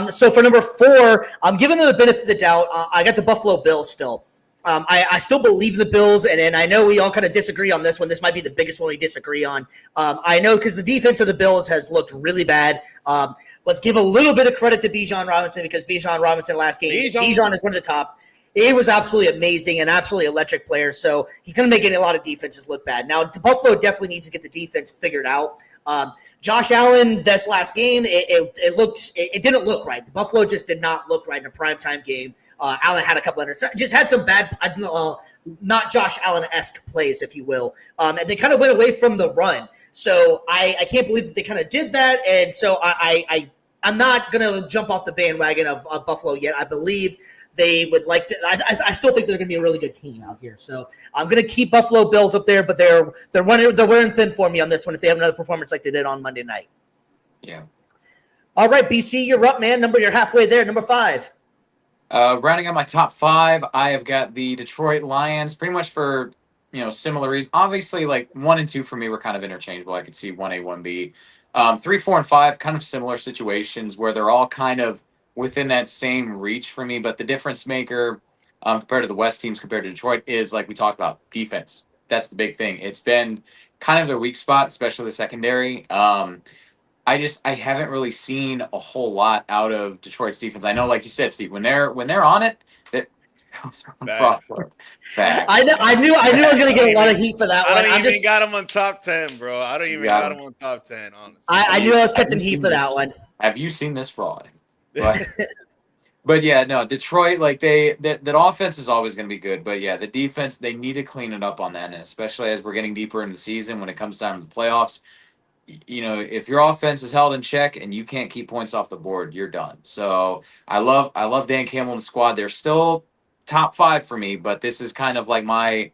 So for number 4, I'm giving them the benefit of the doubt. I got the Buffalo Bills still. I still believe in the Bills, and I know we all kind of disagree on this one. This might be the biggest one we disagree on. I know because the defense of the Bills has looked really bad. Let's give a little bit of credit to Bijan Robinson because Bijan Robinson last game, Bijan is one of the top. He was absolutely amazing and absolutely electric player, so he's going to make a lot of defenses look bad. Now, Buffalo definitely needs to get the defense figured out. Josh Allen, this last game, it didn't look right. The Buffalo just did not look right in a primetime game. Allen had a couple of just had some bad, not Josh Allen-esque plays, if you will. And they kind of went away from the run. So I can't believe that they kind of did that. And so I'm not going to jump off the bandwagon of Buffalo yet. I believe they would like to. I still think they're going to be a really good team out here. So I'm going to keep Buffalo Bills up there, but they're wearing thin for me on this one if they have another performance like they did on Monday night. Yeah. All right, BC, you're up, man. You're halfway there. Number 5. Rounding out my top 5, I have got the Detroit Lions, pretty much for similar reasons. Obviously, like 1 and 2 for me were kind of interchangeable. I could see 1A, 1B. 3, 4, and 5, kind of similar situations where they're all kind of within that same reach for me. But the difference maker compared to the West teams, compared to Detroit, is like we talked about, defense. That's the big thing. It's been kind of their weak spot, especially the secondary. I haven't really seen a whole lot out of Detroit's defense. I know, like you said, Steve, when they're on it, I knew I was going to get a lot of heat for that one. I don't even got him on top 10, bro. I don't even got him on top 10, honestly. I knew I was catching heat for that one. Have you seen this fraud? But yeah, no, Detroit, like that offense is always going to be good. But yeah, the defense, they need to clean it up on that. And especially as we're getting deeper into the season, when it comes down to the playoffs, if your offense is held in check and you can't keep points off the board, you're done. So I love Dan Campbell and the squad. They're still top 5 for me, but this is kind of like my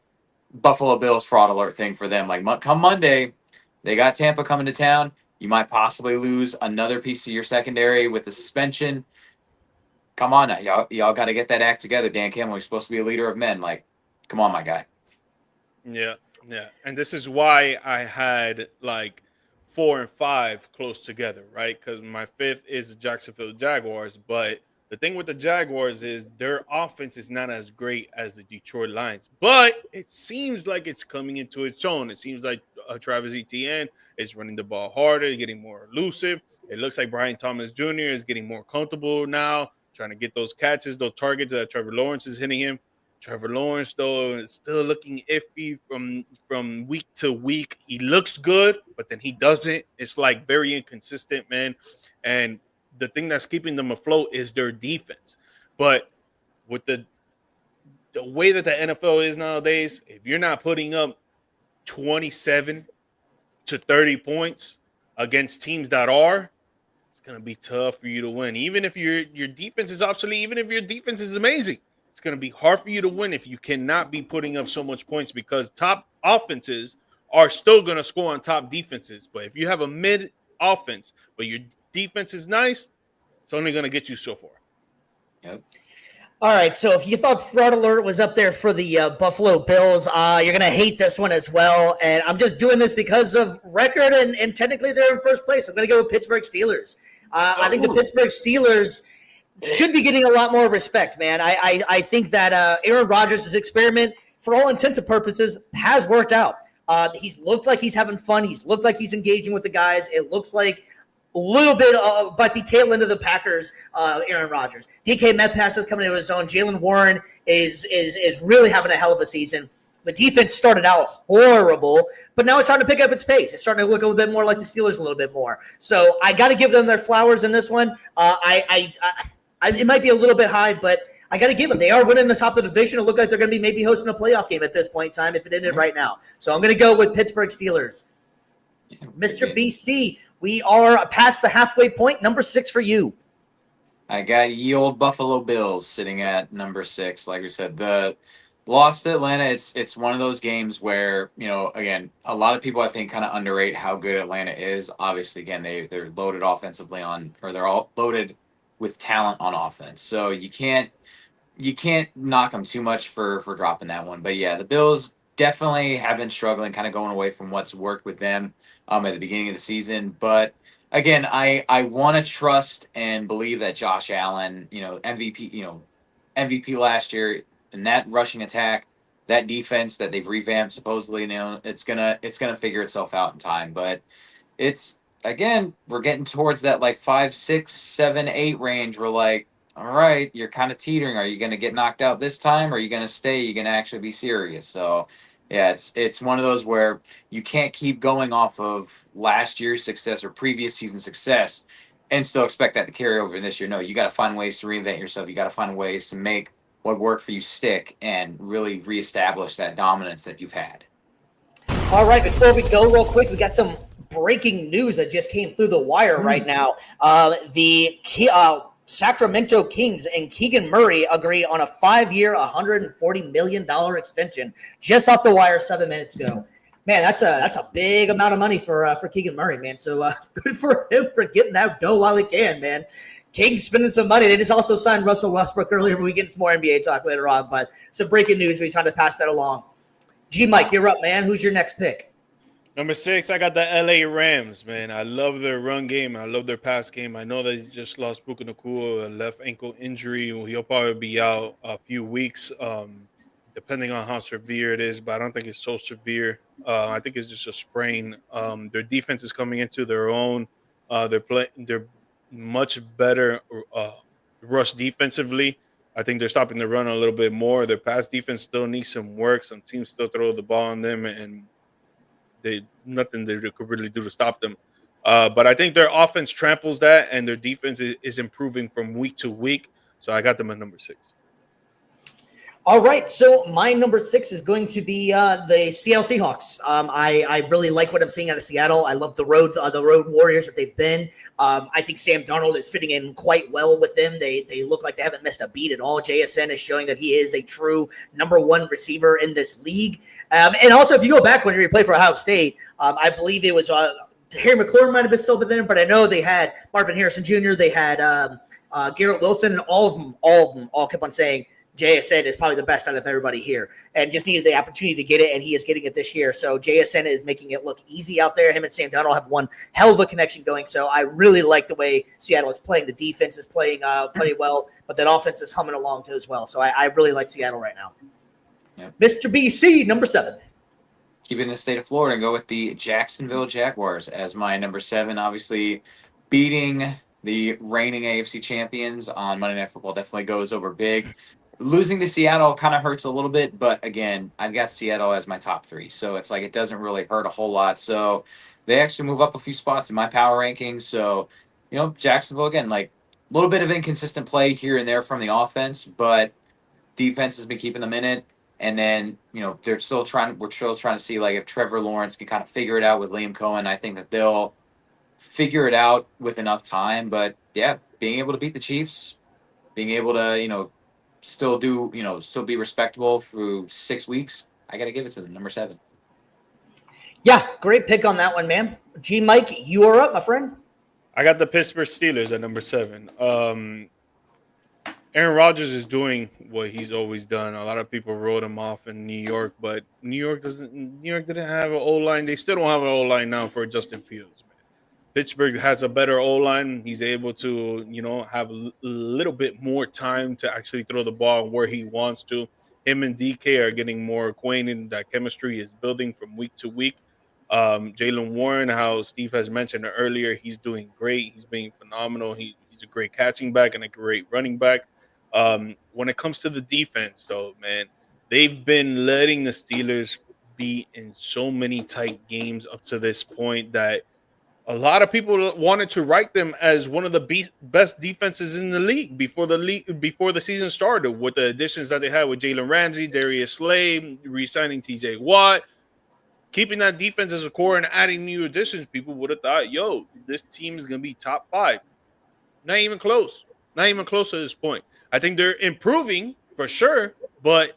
Buffalo Bills fraud alert thing for them. Like come Monday, they got Tampa coming to town. You might possibly lose another piece of your secondary with the suspension. Come on now, y'all got to get that act together. Dan Campbell, you're supposed to be a leader of men. Like, come on, my guy. Yeah. And this is why I had like 4 and 5 close together, right? Because my 5th is the Jacksonville Jaguars. But the thing with the Jaguars is their offense is not as great as the Detroit Lions. But it seems like it's coming into its own. It seems like Travis Etienne is running the ball harder, getting more elusive. It looks like Brian Thomas Jr. is getting more comfortable now, trying to get those catches, those targets that Trevor Lawrence is hitting him. Trevor Lawrence, though, is still looking iffy from week to week. He looks good, but then he doesn't. It's like very inconsistent, man. And the thing that's keeping them afloat is their defense. But with the way that the NFL is nowadays, if you're not putting up 27 to 30 points against teams that are, it's going to be tough for you to win. Even if your defense is obsolete, even if your defense is amazing, it's going to be hard for you to win if you cannot be putting up so much points, because top offenses are still going to score on top defenses. But if you have a mid offense, but your defense is nice, it's only going to get you so far. Yep. All right, so if you thought fraud alert was up there for the Buffalo Bills, you're going to hate this one as well. And I'm just doing this because of record, and technically they're in first place. I'm going to go with Pittsburgh Steelers. I think the Pittsburgh Steelers should be getting a lot more respect, man. I think that Aaron Rodgers' experiment, for all intents and purposes, has worked out. He's looked like he's having fun. He's looked like he's engaging with the guys. It looks like a little bit but the tail end of the Packers, Aaron Rodgers. DK Metcalf is coming to his own. Jaylen Warren is really having a hell of a season. The defense started out horrible, but now it's starting to pick up its pace. It's starting to look a little bit more like the Steelers a little bit more. So I got to give them their flowers in this one. It might be a little bit high, but I got to give them. They are winning the top of the division. It looked like they're going to be maybe hosting a playoff game at this point in time if it ended right now. So I'm going to go with Pittsburgh Steelers. Yeah, Mr. BC, we are past the halfway point. Number 6 for you. I got ye old Buffalo Bills sitting at number 6. Like we said, the loss to Atlanta, it's one of those games where, again, a lot of people I think kind of underrate how good Atlanta is. Obviously, again, they're loaded offensively they're all loaded with talent on offense. So you can't knock them too much for dropping that one. But yeah, the Bills definitely have been struggling, kind of going away from what's worked with them at the beginning of the season. But again, I want to trust and believe that Josh Allen, MVP last year, and that rushing attack, that defense that they've revamped supposedly, it's gonna figure itself out in time. But it's again, we're getting towards that like 5, 6, 7, 8 range. We're like, all right, you're kind of teetering. Are you gonna get knocked out this time? Or are you gonna stay? Are you gonna actually be serious? So yeah, it's one of those where you can't keep going off of last year's success or previous season success and still expect that to carry over this year. No, you got to find ways to reinvent yourself. You got to find ways to make what worked for you stick and really reestablish that dominance that you've had. All right, before we go real quick, we got some breaking news that just came through the wire right now. The Sacramento Kings and Keegan Murray agree on a 5-year, $140 million extension just off the wire 7 minutes ago. Man, that's a big amount of money for Keegan Murray, man. So good for him for getting that dough while he can, man. Kings spending some money. They just also signed Russell Westbrook earlier. We get some more NBA talk later on, but some breaking news. We trying to pass that along. G Mike, you're up, man. Who's your next pick? Number 6, I got the LA Rams, man. I love their run game. I love their pass game. I know they just lost Puka Nacua, a left ankle injury. He'll probably be out a few weeks, depending on how severe it is, but I don't think it's so severe. I think it's just a sprain. Their defense is coming into their own. They're much better rush defensively. I think they're stopping the run a little bit more. Their pass defense still needs some work. Some teams still throw the ball on them, and nothing they could really do to stop them. But I think their offense tramples that, and their defense is improving from week to week. So I got them at number 6. All right, so my number 6 is going to be the Seattle Seahawks. I really like what I'm seeing out of Seattle. I love the road warriors that they've been. I think Sam Darnold is fitting in quite well with them. They look like they haven't missed a beat at all. JSN is showing that he is a true number 1 receiver in this league. And also, if you go back when he played for Ohio State, I believe it was Harry McLaurin might have been still been there, but I know they had Marvin Harrison Jr., they had Garrett Wilson, and all of them kept on saying, JSN is probably the best out of everybody here and just needed the opportunity to get it, and he is getting it this year. So JSN is making it look easy out there. Him and Sam Darnold have one hell of a connection going. So I really like the way Seattle is playing. The defense is playing pretty well, but that offense is humming along too as well. So I really like Seattle right now. Yep. Mr. BC, number 7. Keep it in the state of Florida and go with the Jacksonville Jaguars as my number 7. Obviously, beating the reigning AFC champions on Monday Night Football definitely goes over big. Losing to Seattle kind of hurts a little bit, but again, I've got Seattle as my top 3, so it's like it doesn't really hurt a whole lot. So they actually move up a few spots in my power rankings. So, Jacksonville, again, like a little bit of inconsistent play here and there from the offense, but defense has been keeping them in it. And then, we're still trying to see like if Trevor Lawrence can kind of figure it out with Liam Cohen. I think that they'll figure it out with enough time. But yeah, being able to beat the Chiefs, being able to, still be respectable through 6 weeks, I got to give it to them, number 7. Yeah, great pick on that one, man. G Mike, you are up, my friend. I got the Pittsburgh Steelers at number 7. Aaron Rodgers is doing what he's always done. A lot of people wrote him off in New York, but New York didn't have an O-line. They still don't have an O-line now for Justin Fields. Pittsburgh has a better O-line. He's able to, have a little bit more time to actually throw the ball where he wants to. Him and DK are getting more acquainted. That chemistry is building from week to week. Jaylen Warren, how Steve has mentioned earlier, he's doing great. He's being phenomenal. He's a great catching back and a great running back. When it comes to the defense, though, man, they've been letting the Steelers be in so many tight games up to this point that a lot of people wanted to rank them as one of the best defenses in the league before the season started, with the additions that they had with Jalen Ramsey, Darius Slay, re-signing TJ Watt, keeping that defense as a core and adding new additions. People would have thought, this team is going to be top 5. Not even close. Not even close to this point. I think they're improving for sure, but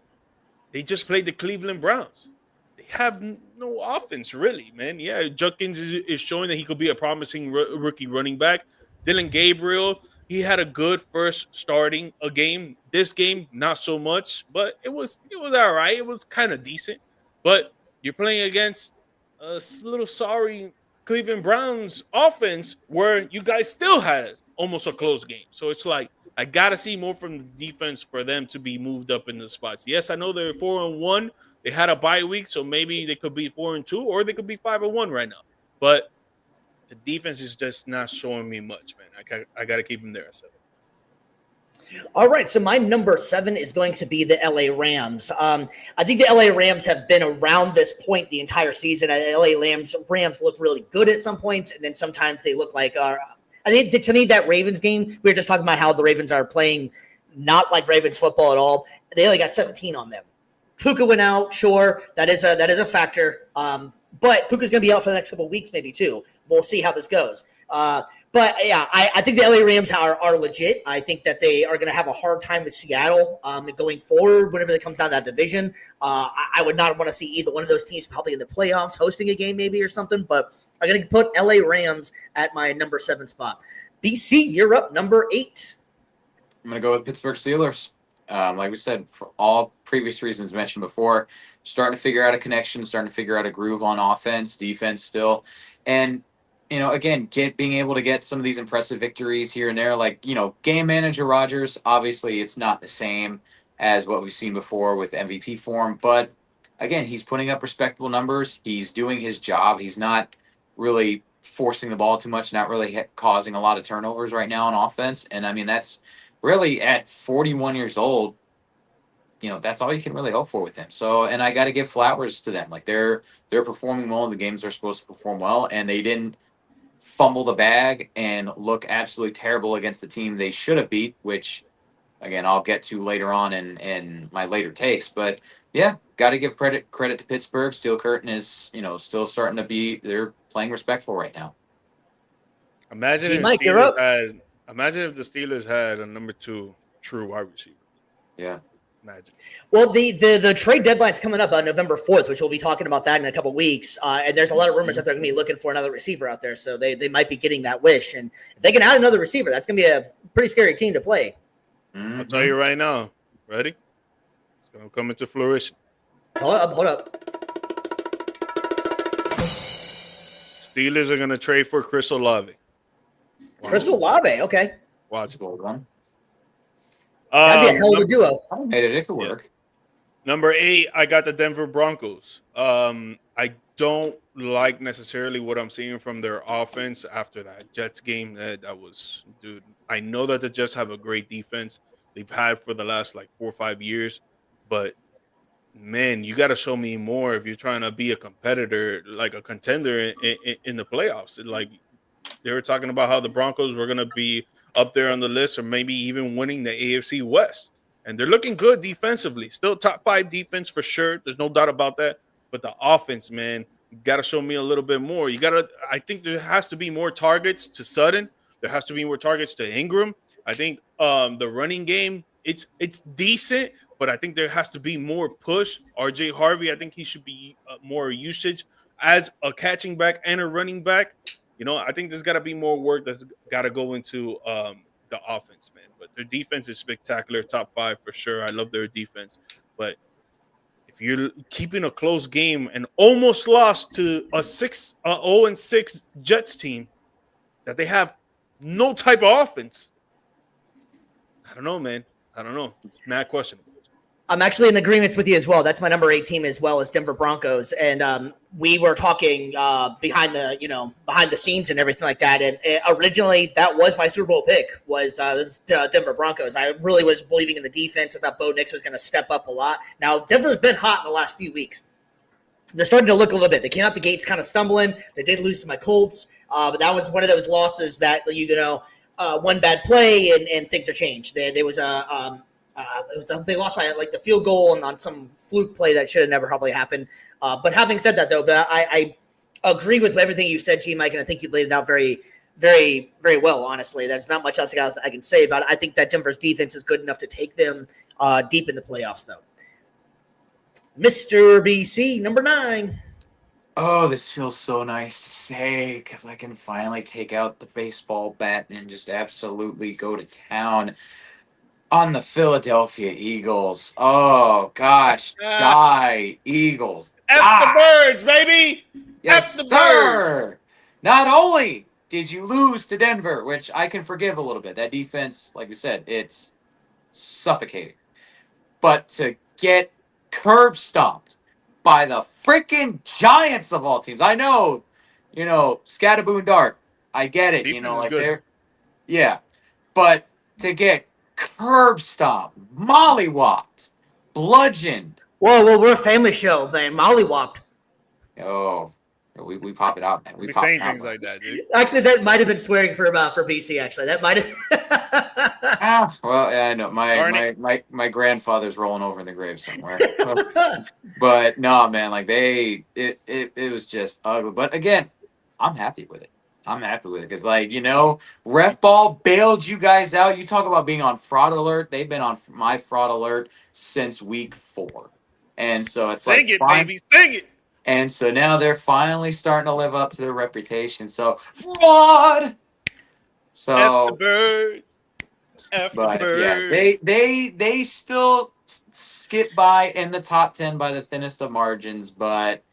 they just played the Cleveland Browns. They have no offense, really, man. Yeah, Judkins is showing that he could be a promising rookie running back. Dylan Gabriel, he had a good first starting a game. This game, not so much, but it was all right. It was kind of decent. But you're playing against a little sorry Cleveland Browns offense where you guys still had almost a close game. So it's like, I gotta see more from the defense for them to be moved up in the spots. Yes, I know they're 4-1. They had a bye week, so maybe they could be 4-2, or they could be 5-1 right now. But the defense is just not showing me much, man. I got to keep them there. So. All right, so my number 7 is going to be the LA Rams. I think the LA Rams have been around this point the entire season. LA Rams look really good at some points, and then sometimes they look like I think to me that Ravens game, we were just talking about how the Ravens are playing not like Ravens football at all. They only got 17 on them. Puka went out, sure, that is a factor. But Puka's going to be out for the next couple of weeks, maybe too. We'll see how this goes. But yeah, I think the LA Rams are legit. I think that they are going to have a hard time with Seattle going forward whenever it comes down to that division. I would not want to see either one of those teams probably in the playoffs hosting a game maybe or something. But I'm going to put LA Rams at my number 7 spot. BC, you're up, number 8. I'm going to go with Pittsburgh Steelers. Like we said, for all previous reasons mentioned before, starting to figure out a connection, starting to figure out a groove on offense, defense still. And, you know, again, being able to get some of these impressive victories here and there, like, you know, game manager Rodgers, obviously it's not the same as what we've seen before with MVP form. But, again, he's putting up respectable numbers. He's doing his job. He's not really forcing the ball too much, not really causing a lot of turnovers right now on offense. And, I mean, that's really at 41 years old, you know, that's all you can really hope for with him. So, and I got to give flowers to them. Like they're performing well in the games they're supposed to perform well, and they didn't fumble the bag and look absolutely terrible against the team they should have beat, which, again, I'll get to later on in my later takes. But yeah, got to give credit to Pittsburgh. Steel Curtain is, you know, still starting to be, they're playing respectful right now. Imagine if the Steelers had a number 2 true wide receiver. Yeah. Imagine. Well, the trade deadline's coming up on November 4th, which we'll be talking about that in a couple weeks. And there's a lot of rumors that they're going to be looking for another receiver out there. So they might be getting that wish. And if they can add another receiver, that's going to be a pretty scary team to play. Mm-hmm. I'll tell you right now. Ready? It's going to come into fruition. Hold up. Steelers are going to trade for Chris Olave. Chris Olave, okay. Watch it. One. That'd be a hell of a duo. It could work. Number 8, I got the Denver Broncos. I don't like necessarily what I'm seeing from their offense after that Jets game. That was, dude. I know that the Jets have a great defense. They've had for the last like 4 or 5 years, but man, you got to show me more if you're trying to be a competitor, like a contender in the playoffs. Like they were talking about how the Broncos were going to be up there on the list or maybe even winning the AFC West. And they're looking good defensively. Still top 5 defense for sure. There's no doubt about that. But the offense, man, you got to show me a little bit more. I think there has to be more targets to Sutton. There has to be more targets to Ingram. I think the running game, it's decent, but I think there has to be more push. RJ Harvey, I think he should be more usage as a catching back and a running back. You know, I think there's got to be more work that's got to go into the offense, man. But their defense is spectacular, top 5 for sure. I love their defense. But if you're keeping a close game and almost lost to a 0-6 Jets team that they have no type of offense, I don't know, man. I don't know. Mad question. I'm actually in agreement with you as well. That's my number 8 team as well as Denver Broncos. And we were talking behind the scenes and everything like that. And originally that was my Super Bowl pick was Denver Broncos. I really was believing in the defense. I thought Bo Nix was going to step up a lot. Now Denver's been hot in the last few weeks. They're starting to look a little bit. They came out the gates kind of stumbling. They did lose to my Colts. But that was one of those losses that, one bad play and things are changed. There was they lost by like the field goal and on some fluke play that should have never probably happened. But having said that, though, I agree with everything you said, G. Mike, and I think you laid it out very, very, very well. Honestly, there's not much else I can say about it. I think that Denver's defense is good enough to take them deep in the playoffs, though. Mr. BC, number 9. Oh, this feels so nice to say because I can finally take out the baseball bat and just absolutely go to town on the Philadelphia Eagles. Oh, gosh. Die, Eagles. F die. the birds, baby. Yes, F the sir. birds. Not only did you lose to Denver, which I can forgive a little bit. That defense, like we said, it's suffocating. But to get curb stomped by the freaking Giants of all teams, I know, Scataboon Dart. I get it, Defense is like good. yeah. But to get curb stomped, mollywopped, bludgeoned. Whoa, we're a family show, man. Mollywopped. Oh, we pop it out, man. We Be pop saying it out, things man. like that, dude. Actually, that might have been swearing for BC. Actually, that might have. Well, yeah, I know my grandfather's rolling over in the grave somewhere. But no, man, like it was just ugly. But again, I'm happy with it. Because, ref ball bailed you guys out. You talk about being on fraud alert. They've been on my fraud alert since week 4. And so it's Sing it, baby. Sing it. And so now they're finally starting to live up to their reputation. So, fraud! So, F the birds. F the but birds. yeah, they still skip by in the top 10 by the thinnest of margins. But,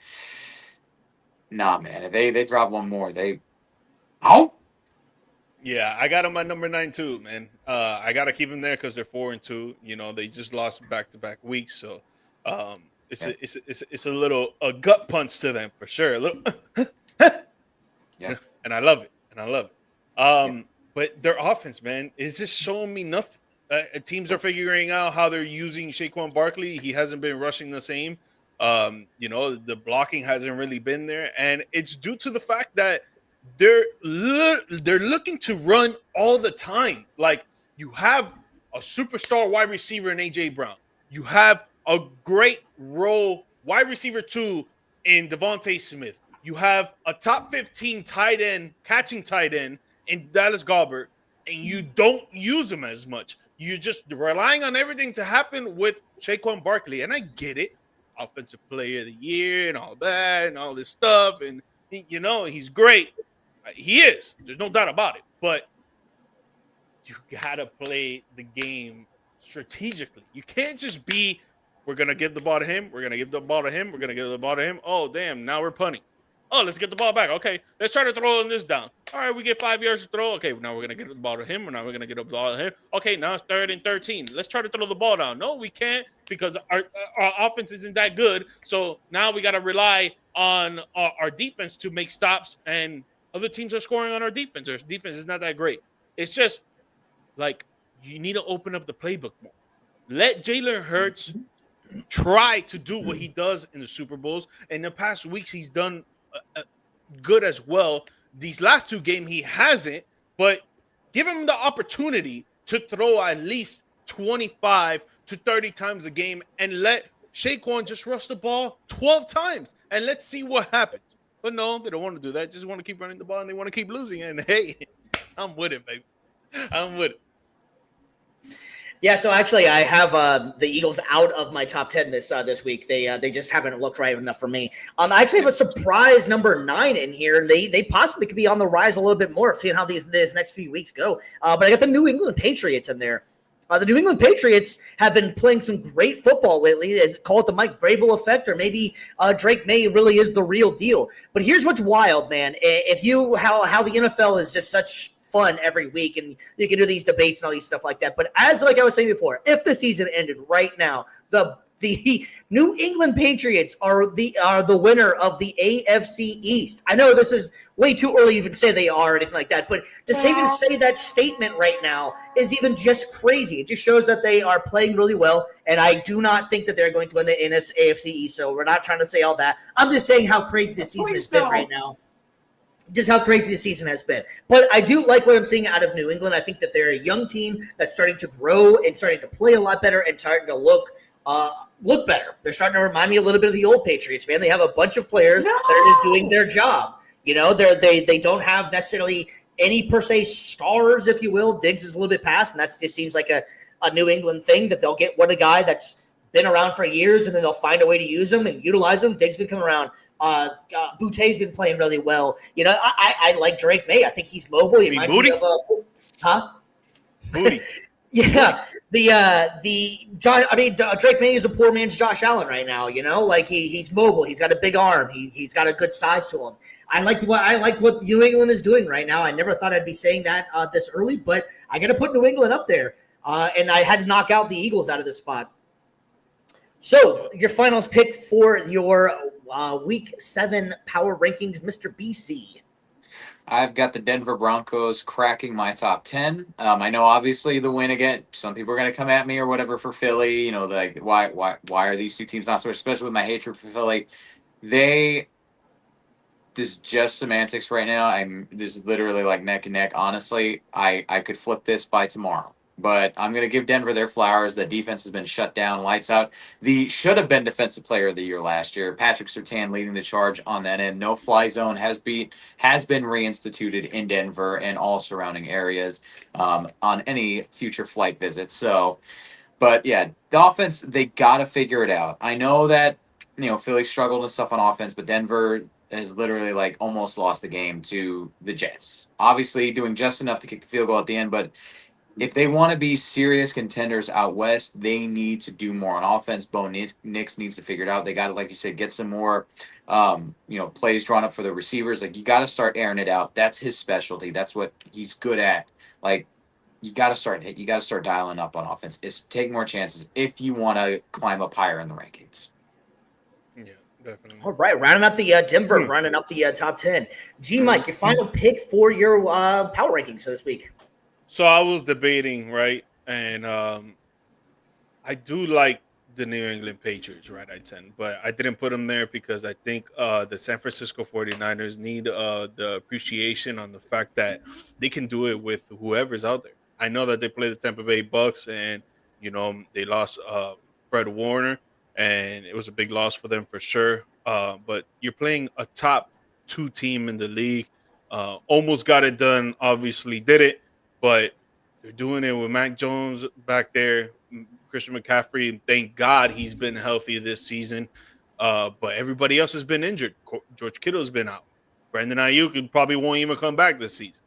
nah, man. If they drop one more, Yeah, I got them at number 9 too, man. I gotta keep them there because they're 4-2. They just lost back-to-back weeks, so it's a little gut punch to them for sure. A little, Yeah. And I love it. But their offense, man, is just showing me nothing. Teams are figuring out how they're using Saquon Barkley. He hasn't been rushing the same. The blocking hasn't really been there, and it's due to the fact that they're looking to run all the time. Like, you have a superstar wide receiver in AJ Brown. You have a great role wide receiver 2 in Devontae Smith. You have a top 15 tight end, catching tight end in Dallas Goedert, and you don't use him as much. You're just relying on everything to happen with Saquon Barkley. And I get it. Offensive player of the year and all that and all this stuff. And, he's great. He is. There's no doubt about it. But you got to play the game strategically. You can't just be, we're going to give the ball to him. We're going to give the ball to him. We're going to give the ball to him. Oh, damn. Now we're punting. Oh, let's get the ball back. Okay, let's try to throw this down. All right, we get 5 yards to throw. Okay, now we're going to get the ball to him. Now we're going to get the ball to him. Okay, now it's 3rd and 13. Let's try to throw the ball down. No, we can't because our offense isn't that good. So now we got to rely on our defense to make stops, and other teams are scoring on our defense. Our defense is not that great. It's just like you need to open up the playbook more. Let Jalen Hurts try to do what he does in the Super Bowls. In the past weeks, he's done good as well. These last 2 games, he hasn't, but give him the opportunity to throw at least 25 to 30 times a game and let Saquon just rush the ball 12 times and let's see what happens. But no, they don't want to do that. Just want to keep running the ball and they want to keep losing. And hey, I'm with it, baby. I'm with it. Yeah, so actually, I have the Eagles out of my top 10 this week. They just haven't looked right enough for me. I actually have a surprise number 9 in here. They possibly could be on the rise a little bit more, seeing how these next few weeks go. But I got the New England Patriots in there. The New England Patriots have been playing some great football lately. They call it the Mike Vrabel effect, or maybe Drake May really is the real deal. But here's what's wild, man. How the NFL is just such fun every week, and you can do these debates and all these stuff like that. But like I was saying before, if the season ended right now, the New England Patriots are the winner of the AFC East. I know this is way too early to even say they are or anything like that, but to even say that statement right now is even just crazy. It just shows that they are playing really well, and I do not think that they're going to win the AFC East, so we're not trying to say all that. I'm just saying how crazy the season has been right now. Just how crazy the season has been. But I do like what I'm seeing out of New England. I think that they're a young team that's starting to grow and starting to play a lot better and starting to look better. They're starting to remind me a little bit of the old Patriots, man. They have a bunch of players that are just doing their job. They don't have necessarily any per se stars, if you will. Diggs is a little bit past, and that just seems like a New England thing that they'll get a guy that's been around for years, and then they'll find a way to use him and utilize him. Diggs been coming around. Boute's been playing really well. I like Drake May. I think he's mobile. He reminds me of Booty. Yeah, Drake May is a poor man's Josh Allen right now. Like he's mobile. He's got a big arm. He's got a good size to him. I liked what New England is doing right now. I never thought I'd be saying that this early, but I got to put New England up there. And I had to knock out the Eagles out of this spot. So your finals pick for your Week 7 power rankings, Mr. BC. I've got the Denver Broncos cracking my top 10. I know obviously the win again. Some people are going to come at me or whatever for Philly. Like why are these two teams not so? Especially with my hatred for Philly, this is just semantics right now. This is literally like neck and neck. Honestly, I could flip this by tomorrow. But I'm going to give Denver their flowers. The defense has been shut down, lights out. The should have been defensive player of the year last year. Patrick Surtain leading the charge on that end. No fly zone has been reinstituted in Denver and all surrounding areas on any future flight visits. So, but yeah, the offense, they got to figure it out. I know that, Philly struggled and stuff on offense, but Denver has literally like almost lost the game to the Jets. Obviously doing just enough to kick the field goal at the end, but if they want to be serious contenders out west, they need to do more on offense. Bo Nix needs to figure it out. They got to, like you said, get some more, plays drawn up for the receivers. Like, you got to start airing it out. That's his specialty. That's what he's good at. Like, you got to start dialing up on offense. Take more chances if you want to climb up higher in the rankings. Yeah, definitely. All right, rounding up the Denver, rounding up the top 10. Mike, your final pick for your power rankings for this week. So I was debating, right? And I do like the New England Patriots, right, at 10. But I didn't put them there because I think the San Francisco 49ers need the appreciation on the fact that they can do it with whoever's out there. I know that they play the Tampa Bay Bucks and, they lost Fred Warner, and it was a big loss for them for sure. But you're playing a top 2 team in the league. Almost got it done, obviously did it. But they're doing it with Mac Jones back there, Christian McCaffrey. Thank God he's been healthy this season. But everybody else has been injured. George Kittle's been out. Brandon Ayuk probably won't even come back this season.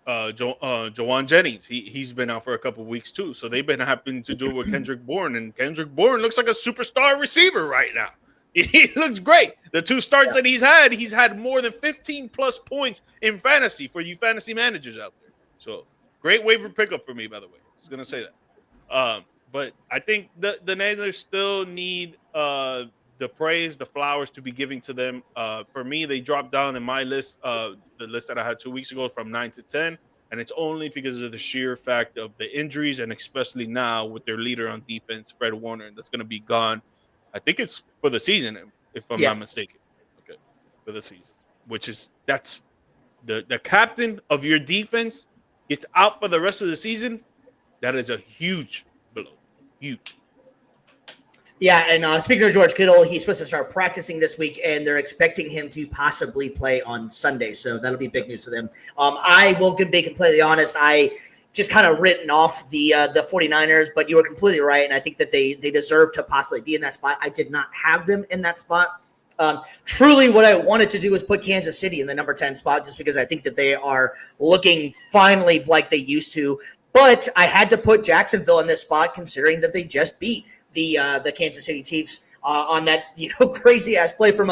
Jawan Jennings, he's been out for a couple of weeks too. So they've been having to do it with Kendrick Bourne. And Kendrick Bourne looks like a superstar receiver right now. He looks great. The 2 starts that he's had more than 15 plus points in fantasy for you fantasy managers out there. So great waiver pickup for me, by the way. I was going to say that. But I think the Niners still need the praise, the flowers to be giving to them. For me, they dropped down in my list, the list that I had 2 weeks ago, from 9 to 10. And it's only because of the sheer fact of the injuries, and especially now with their leader on defense, Fred Warner, that's going to be gone. I think it's for the season, if I'm not mistaken. Okay, for the season, that's the captain of your defense gets out for the rest of the season. That is a huge blow. Huge. Yeah, and speaking of George Kittle, he's supposed to start practicing this week, and they're expecting him to possibly play on Sunday. So that'll be big news for them. I will be completely honest. I just kind of written off the 49ers, but you were completely right. And I think that they deserve to possibly be in that spot. I did not have them in that spot. Truly what I wanted to do was put Kansas City in the number 10 spot, just because I think that they are looking finally like they used to. But I had to put Jacksonville in this spot, considering that they just beat the Kansas City Chiefs on that crazy ass play from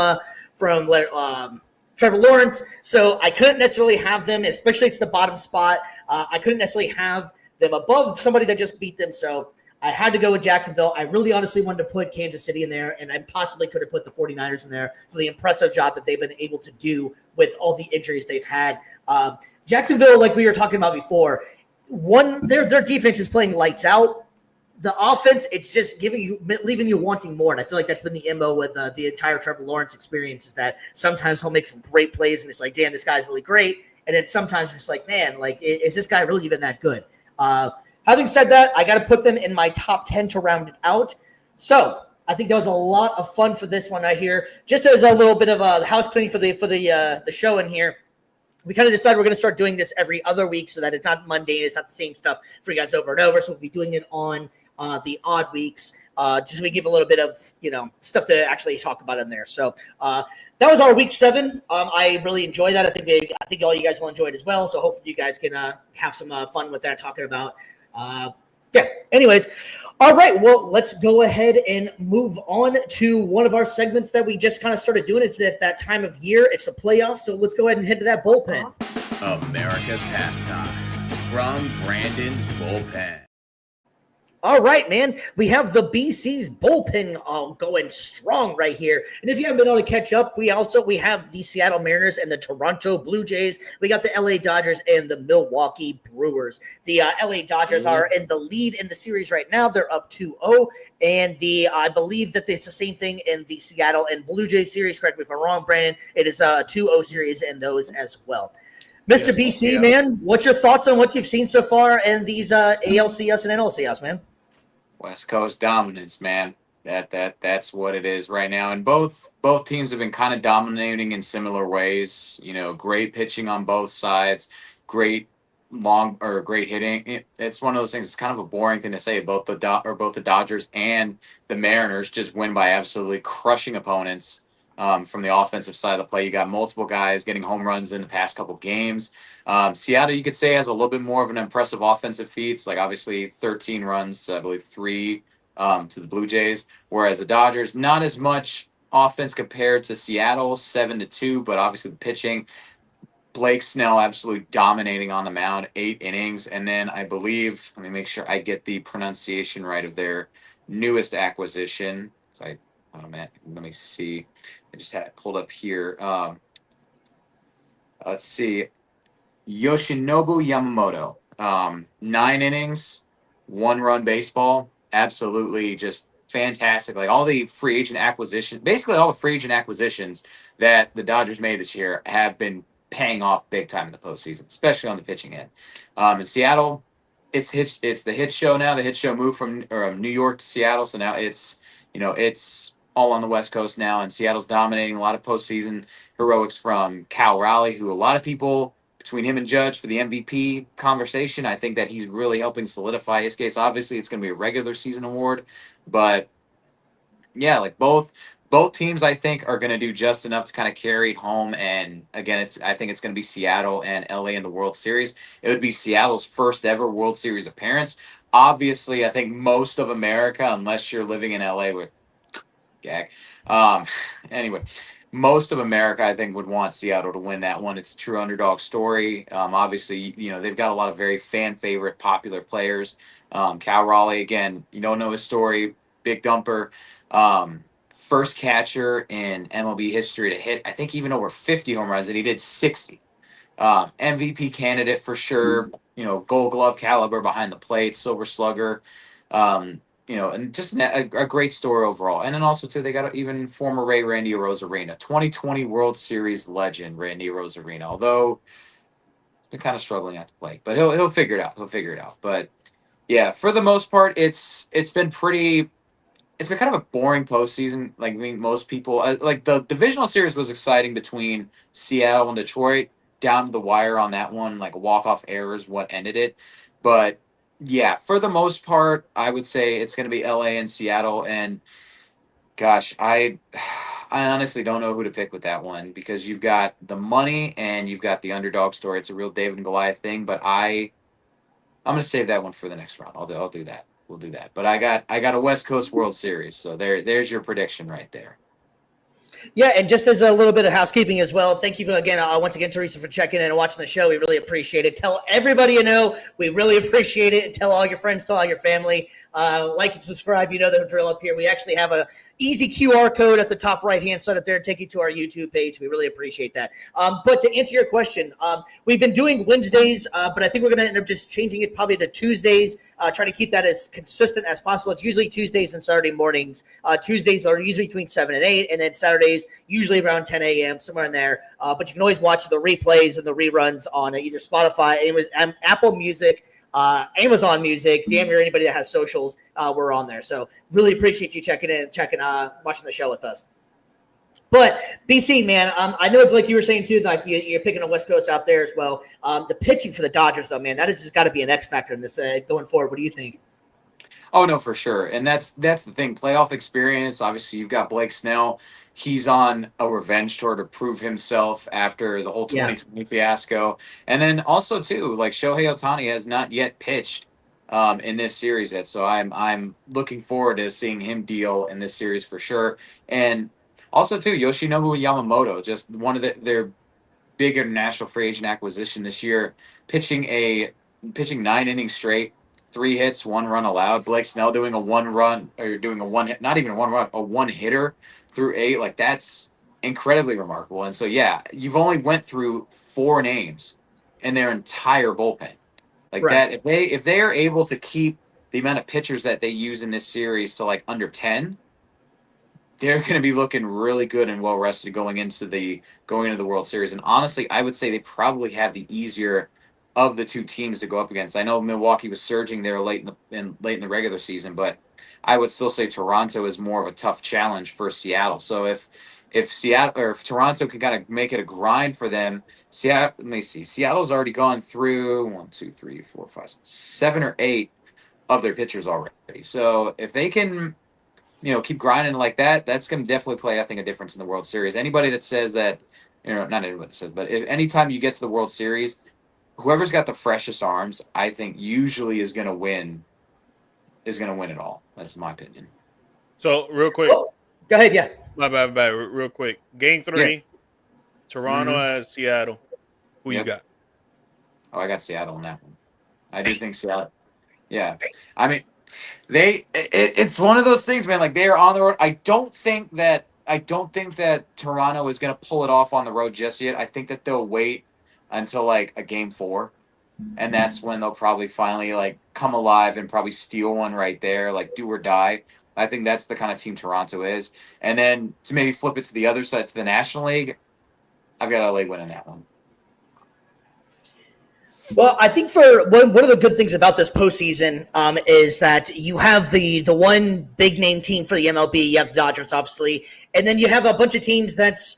Trevor Lawrence. So I couldn't necessarily have them, especially it's the bottom spot. I couldn't necessarily have them above somebody that just beat them. So I had to go with Jacksonville. I really honestly wanted to put Kansas City in there, and I possibly could have put the 49ers in there for the impressive job that they've been able to do with all the injuries they've had. Jacksonville, like we were talking about before, their defense is playing lights out. The offense, it's just leaving you wanting more. And I feel like that's been the MO with the entire Trevor Lawrence experience, is that sometimes he'll make some great plays and it's like, damn, this guy's really great. And then sometimes it's like, man, like, is this guy really even that good? Having said that, I got to put them in my top 10 to round it out. So I think that was a lot of fun for this one right here. Just as a little bit of a house cleaning for the show in here. We kind of decided we're going to start doing this every other week so that it's not mundane. It's not the same stuff for you guys over and over. So we'll be doing it on the odd weeks. Just so we give a little bit of stuff to actually talk about in there. So that was our week 7. I really enjoyed that. I think all you guys will enjoy it as well. So hopefully you guys can have some fun with that, talking about anyways. All right, well, let's go ahead and move on to one of our segments that we just kind of started doing. It's at that time of year. It's the playoffs, so let's go ahead and head to that bullpen. America's pastime from Brandon's bullpen. All right, man. We have the BC's bullpen going strong right here. And if you haven't been able to catch up, we have the Seattle Mariners and the Toronto Blue Jays. We got the LA Dodgers and the Milwaukee Brewers. The LA Dodgers are in the lead in the series right now. They're up 2-0. And I believe that it's the same thing in the Seattle and Blue Jays series. Correct me if I'm wrong, Brandon. It is a 2-0 series in those as well. Mr. BC, man, what's your thoughts on what you've seen so far in these ALCS and NLCS, man? West Coast dominance, man. That's what it is right now. And both teams have been kind of dominating in similar ways. Great pitching on both sides, great hitting. It's one of those things. It's kind of a boring thing to say. Both the Dodgers and the Mariners just win by absolutely crushing opponents. From the offensive side of the play, you got multiple guys getting home runs in the past couple games. Seattle, you could say, has a little bit more of an impressive offensive feats, like obviously 13 runs, I believe 3 to the Blue Jays, whereas the Dodgers, not as much offense compared to Seattle, 7-2, but obviously the pitching, Blake Snell absolutely dominating on the mound, 8 innings, and then I believe, let me make sure I get the pronunciation right of their newest acquisition. Oh man, let me see. I just had it pulled up here. Let's see. Yoshinobu Yamamoto. 9 innings, 1-run baseball. Absolutely just fantastic. Like all the free agent acquisitions, basically all the free agent acquisitions that the Dodgers made this year have been paying off big time in the postseason, especially on the pitching end. In Seattle, it's the hit show now. The hit show moved from New York to Seattle, so now it's all on the West Coast now, and Seattle's dominating a lot of postseason heroics from Cal Raleigh, who a lot of people, between him and Judge for the MVP conversation, I think that he's really helping solidify his case. Obviously, it's going to be a regular season award, but yeah, like both teams, I think, are going to do just enough to kind of carry it home. And again, I think it's going to be Seattle and LA in the World Series. It would be Seattle's first ever World Series appearance. Obviously, I think most of America, unless you're living in LA with gag. Anyway, most of America, I think, would want Seattle to win that one. It's a true underdog story. Obviously, they've got a lot of very fan favorite, popular players. Cal Raleigh, again, you don't know his story, big dumper. First catcher in MLB history to hit, I think, even over 50 home runs, and he did 60. MVP candidate for sure. Gold Glove caliber behind the plate, Silver Slugger. And just a great story overall. And then also, too, they got even former Randy Arozarena, 2020 World Series legend Randy Arozarena, although he's been kind of struggling at the plate. But he'll figure it out. But, yeah, for the most part, it's been kind of a boring postseason. Like, I mean, most people, like the divisional series was exciting between Seattle and Detroit, down to the wire on that one, like a walk-off error is what ended it. But yeah, for the most part, I would say it's going to be LA and Seattle. And gosh, I honestly don't know who to pick with that one, because you've got the money and you've got the underdog story. It's a real David and Goliath thing, but I'm going to save that one for the next round. I'll do that. We'll do that. But I got a West Coast World Series, so there's your prediction right there. Yeah, and just as a little bit of housekeeping as well, thank you once again, Teresa, for checking in and watching the show. We really appreciate it. Tell everybody you know we really appreciate it. Tell all your friends, tell all your family. Like and subscribe. You know the drill up here. We actually have a easy QR code at the top right-hand side up there to take you to our YouTube page. We really appreciate that. But to answer your question, we've been doing Wednesdays, but I think we're going to end up just changing it probably to Tuesdays, trying to keep that as consistent as possible. It's usually Tuesdays and Saturday mornings. Tuesdays are usually between 7 and 8, and then Saturdays usually around 10 a.m., somewhere in there. But you can always watch the replays and the reruns on either Spotify, Apple Music, Amazon Music, damn near anybody that has socials, we're on there. So really appreciate you checking in and watching the show with us. But BC, man, I know, like you were saying too, like you're picking a West Coast out there as well. The pitching for the Dodgers, though, man, that has just got to be an X factor in this going forward. What do you think? Oh no, for sure. And that's the thing. Playoff experience. Obviously, you've got Blake Snell. He's on a revenge tour to prove himself after the whole Yeah. 2020 fiasco. And then also too, like Shohei Ohtani has not yet pitched in this series yet. So I'm looking forward to seeing him deal in this series for sure. And also too, Yoshinobu Yamamoto, just one of their big international free agent acquisition this year, pitching 9 innings straight, 3 hits, 1 run allowed. Blake Snell doing a 1 run or doing a one hit, not even a 1 run, a 1 hitter through 8. Like that's incredibly remarkable. And so yeah, you've only went through 4 names in their entire bullpen. Like Right. that, if they are able to keep the amount of pitchers that they use in this series to like under 10, they're going to be looking really good and well rested going into the World Series. And honestly, I would say they probably have the easier of the two teams to go up against. I know Milwaukee was surging there late in the regular season, but I would still say Toronto is more of a tough challenge for Seattle. So if Seattle or if Toronto can kind of make it a grind for them, Seattle. Let me see. Seattle's already gone through 1, 2, 3, 4, 5, 7 or 8 of their pitchers already. So if they can keep grinding like that, that's going to definitely play, I think, a difference in the World Series. Anybody that says that, not everybody says, but if anytime you get to the World Series, whoever's got the freshest arms, I think usually is going to win it all. That's my opinion. So real quick, Oh, go ahead. Yeah. my bad. Real quick, Game 3, Toronto as Seattle. Who you got? Oh, I got Seattle in that one. I do think Seattle. Yeah, I mean, it's one of those things, man. Like they are on the road. I don't think that Toronto is going to pull it off on the road just yet. I think that they'll wait until like a Game 4, and that's when they'll probably finally like come alive and probably steal one right there, like do or die. I think that's the kind of team Toronto is. And then to maybe flip it to the other side, to the National League, I've got LA winning that one. Well, I think for one of the good things about this postseason is that you have the one big name team for the MLB. You have the Dodgers, obviously, and then you have a bunch of teams that's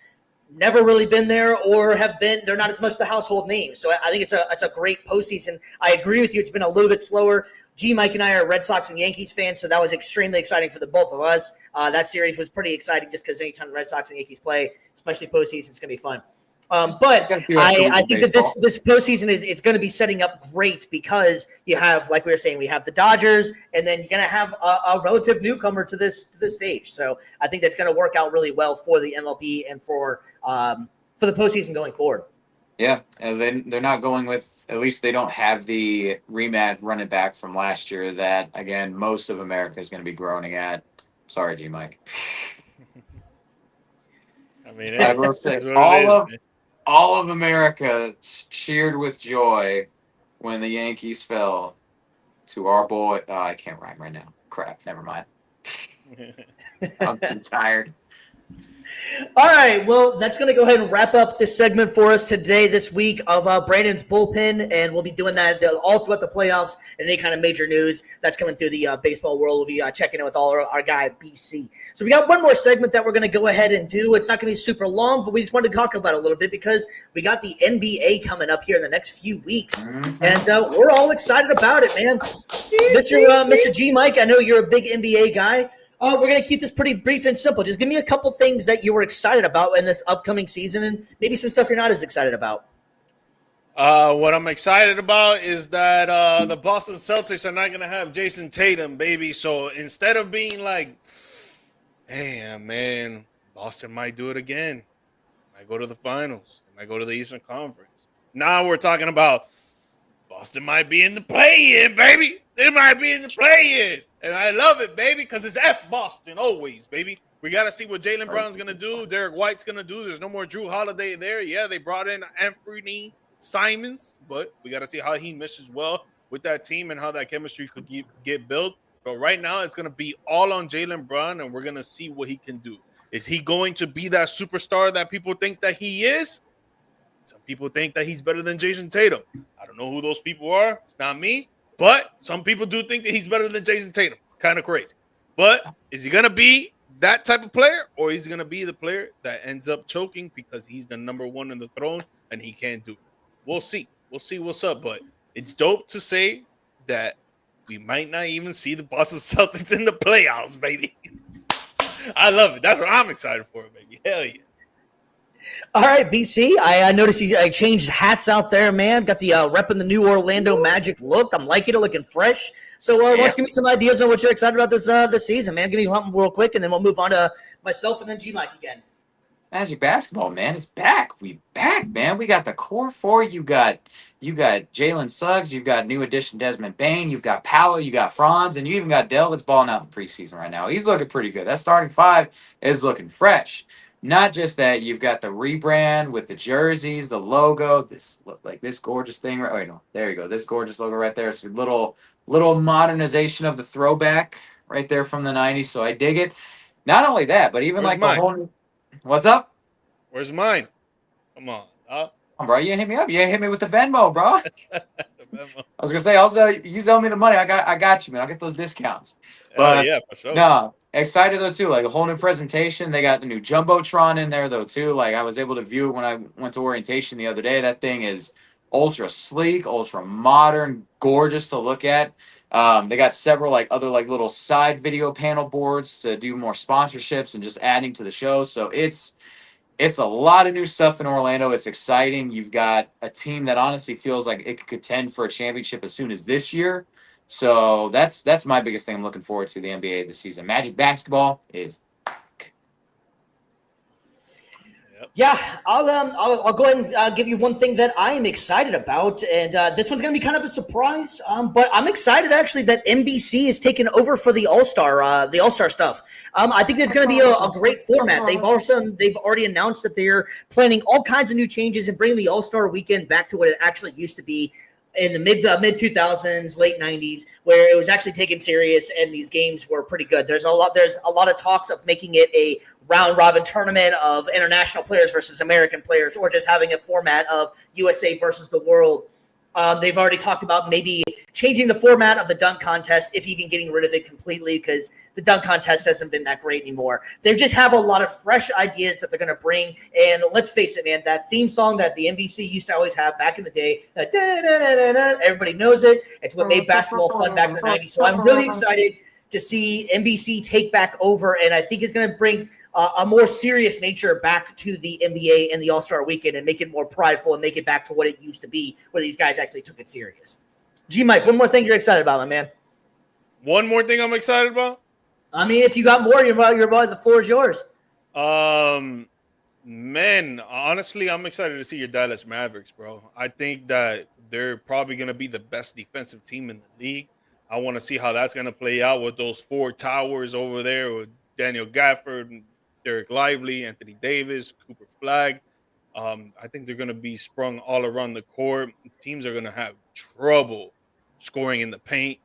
never really been there or have been. They're not as much the household names. So I think it's a great postseason. I agree with you. It's been a little bit slower. Mike and I are Red Sox and Yankees fans, so that was extremely exciting for the both of us. That series was pretty exciting just because anytime the Red Sox and Yankees play, especially postseason, it's going to be fun. But I think that this postseason it's going to be setting up great because you have, like we were saying, we have the Dodgers, and then you're going to have a relative newcomer to this stage. So I think that's going to work out really well for the MLB and for the postseason going forward. Yeah, and then they're not going with, at least they don't have the rematch running back from last year that, again, most of America is going to be groaning at. Sorry, G Mike. I mean, I will say all of America cheered with joy when the Yankees fell to our boy. Oh, I can't rhyme right now. Crap, never mind. I'm too tired. All right, well, that's going to go ahead and wrap up this segment for us today, this week of Brandon's Bullpen, and we'll be doing that all throughout the playoffs and any kind of major news that's coming through the baseball world. We'll be checking in with our guy, BC. So we got one more segment that we're going to go ahead and do. It's not going to be super long, but we just wanted to talk about it a little bit because we got the NBA coming up here in the next few weeks, and we're all excited about it, man. Mr. G. Mike, I know you're a big NBA guy. We're going to keep this pretty brief and simple. Just give me a couple things that you were excited about in this upcoming season and maybe some stuff you're not as excited about. What I'm excited about is that the Boston Celtics are not going to have Jason Tatum, baby. So instead of being like, hey, man, Boston might do it again. Might go to the finals. They might go to the Eastern Conference. Now we're talking about Boston might be in the play-in, baby. They might be in the play-in. And I love it, baby, because it's F Boston always, baby. We got to see what Jaylen Brown's going to do, Derek White's going to do. There's no more Drew Holiday there. Yeah, they brought in Anthony Simons, but we got to see how he meshes well with that team and how that chemistry could get built. But right now, it's going to be all on Jaylen Brown, and we're going to see what he can do. Is he going to be that superstar that people think that he is? Some people think that he's better than Jason Tatum. I don't know who those people are. It's not me. But some people do think that he's better than Jason Tatum. It's kind of crazy. But is he going to be that type of player, or is he going to be the player that ends up choking because he's the number one in the throne and he can't do it? We'll see. We'll see what's up. But it's dope to say that we might not even see the Boston Celtics in the playoffs, baby. I love it. That's what I'm excited for, baby. Hell yeah. All right, BC. I noticed you changed hats out there, man. Got the repping the new Orlando Magic look. I'm liking it, looking fresh. So, why don't you give me some ideas on what you're excited about this season, man? Give me something real quick, and then we'll move on to myself and then G Mike again. Magic basketball, man, it's back. We back, man. We got the core four. You got Jalen Suggs. You've got new addition Desmond Bane. You've got Powell. You got Franz, and you even got Dell that's balling out in the preseason right now. He's looking pretty good. That starting five is looking fresh. Not just that, you've got the rebrand with the jerseys, the logo, this gorgeous thing. Right, wait, no, there you go. This gorgeous logo right there. It's a little modernization of the throwback right there from the 90s. So I dig it. Not only that, but even Where's like mine? the whole. What's up? Where's mine? Come on. Come on, bro. You ain't hit me up. You ain't hit me with the Venmo, bro. I was gonna say, you sell me the money. I got you, man. I'll get those discounts. But yeah, for sure. no, excited though too. Like a whole new presentation. They got the new jumbotron in there though too. Like I was able to view it when I went to orientation the other day. That thing is ultra sleek, ultra modern, gorgeous to look at. They got several other little side video panel boards to do more sponsorships and just adding to the show. So it's a lot of new stuff in Orlando. It's exciting. You've got a team that honestly feels like it could contend for a championship as soon as this year. So that's my biggest thing I'm looking forward to the NBA this season. Magic basketball is back. Yeah, I'll go ahead and give you one thing that I am excited about, and this one's going to be kind of a surprise. But I'm excited actually that NBC is taking over for the All-Star stuff. I think it's going to be a great format. They've already announced that they're planning all kinds of new changes and bringing the All-Star weekend back to what it actually used to be in the mid 2000s, late 90s, where it was actually taken serious and these games were pretty good. There's a lot of talks of making it a round robin tournament of international players versus American players, or just having a format of USA versus the world. They've already talked about maybe changing the format of the dunk contest, if even getting rid of it completely, because the dunk contest hasn't been that great anymore. They just have a lot of fresh ideas that they're going to bring. And let's face it, man, that theme song that the NBC used to always have back in the day, everybody knows it. It's what made basketball fun back in the 90s. So I'm really excited to see NBC take back over, and I think it's going to bring a more serious nature back to the NBA and the All-Star Weekend and make it more prideful and make it back to what it used to be, where these guys actually took it serious. G Mike, one more thing you're excited about, my man. One more thing I'm excited about? I mean, if you got more, the floor is yours. Man, honestly, I'm excited to see your Dallas Mavericks, bro. I think that they're probably going to be the best defensive team in the league. I want to see how that's going to play out with those four towers over there with Daniel Gafford, Derek Lively, Anthony Davis, Cooper Flagg. I think they're going to be sprung all around the court. Teams are going to have trouble scoring in the paint,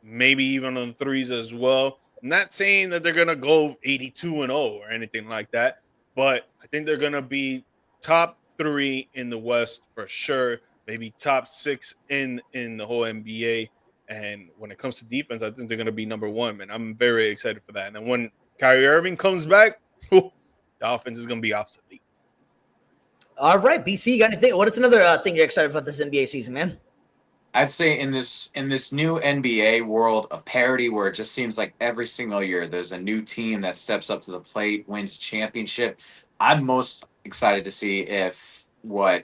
maybe even on threes as well. I'm not saying that they're going to go 82-0 or anything like that, but I think they're going to be top 3 in the West for sure, maybe top 6 in the whole NBA. And when it comes to defense, I think they're going to be number 1, man. I'm very excited for that. And then when Kyrie Irving comes back, the offense is going to be obsolete. All right, BC, you got anything? What's another thing you're excited about this NBA season, man? I'd say in this new NBA world of parity, where it just seems like every single year there's a new team that steps up to the plate, wins championship. I'm most excited to see if the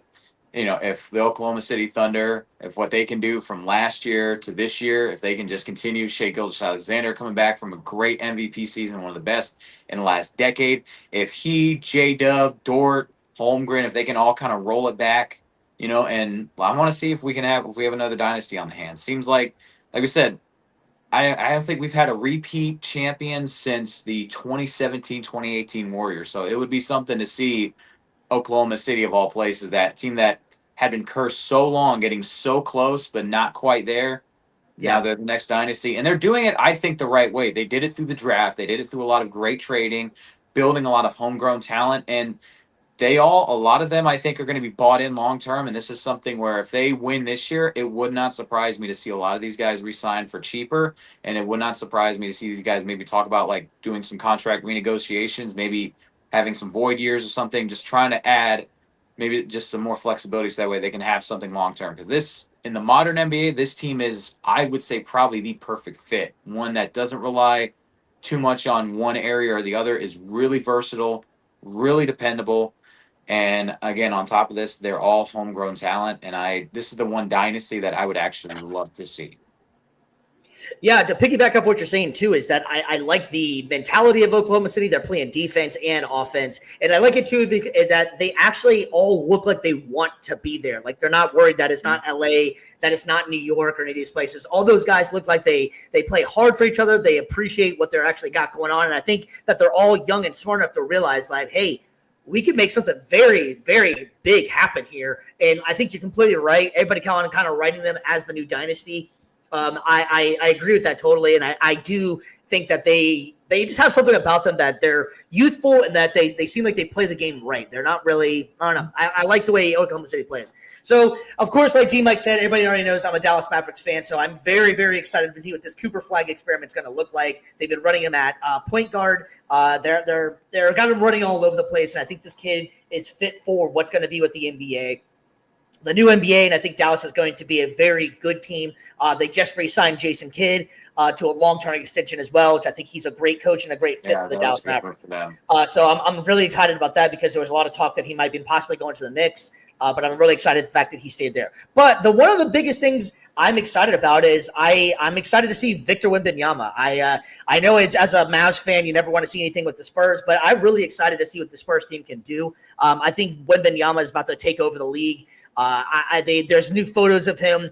Oklahoma City Thunder, if what they can do from last year to this year, if they can just continue. Shai Gilgeous-Alexander coming back from a great MVP season, one of the best in the last decade. If he, J-Dub, Dort, Holmgren, if they can all kind of roll it back, and I want to see if we have another dynasty on the hands. Seems like we said, I don't think we've had a repeat champion since the 2017-2018 Warriors. So it would be something to see Oklahoma City, of all places, that team that had been cursed so long, getting so close but not quite there. Yeah. Now they're the next dynasty, and they're doing it, I think, the right way. They did it through the draft. They did it through a lot of great trading, building a lot of homegrown talent, and a lot of them, I think, are going to be bought in long term. And this is something where if they win this year, it would not surprise me to see a lot of these guys re-sign for cheaper, and it would not surprise me to see these guys maybe talk about doing some contract renegotiations, maybe having some void years or something, just trying to add maybe just some more flexibility so that way they can have something long term. Because in the modern NBA, this team is, I would say, probably the perfect fit. One that doesn't rely too much on one area or the other, is really versatile, really dependable. And again, on top of this, they're all homegrown talent. And this is the one dynasty that I would actually love to see. Yeah, to piggyback off what you're saying too, is that I like the mentality of Oklahoma City. They're playing defense and offense, and I like it too because that they actually all look like they want to be there. Like they're not worried that it's not LA, that it's not New York or any of these places. All those guys look like they play hard for each other. They appreciate what they're actually got going on, and I think that they're all young and smart enough to realize like, hey, we could make something very, very big happen here. And I think you're completely right. Everybody kind of writing them as the new dynasty. I agree with that totally, and I do think that they just have something about them that they're youthful and that they seem like they play the game right. They're not really, I don't know. I like the way Oklahoma City plays. So, of course, like G-Mike said, everybody already knows I'm a Dallas Mavericks fan, so I'm very, very excited to see what this Cooper Flag experiment is going to look like. They've been running him at point guard. They're got him running all over the place, and I think this kid is fit for what's going to be with the NBA. The new NBA, and I think Dallas is going to be a very good team. They just re-signed Jason Kidd to a long-term extension as well, which I think he's a great coach and a great fit for the Dallas Mavericks. So I'm really excited about that because there was a lot of talk that he might be possibly going to the Knicks, but I'm really excited the fact that he stayed there. But one of the biggest things I'm excited about is I'm excited to see Victor Wembanyama. I know it's as a Mavs fan, you never want to see anything with the Spurs, but I'm really excited to see what the Spurs team can do. I think Wembanyama is about to take over the league. There's new photos of him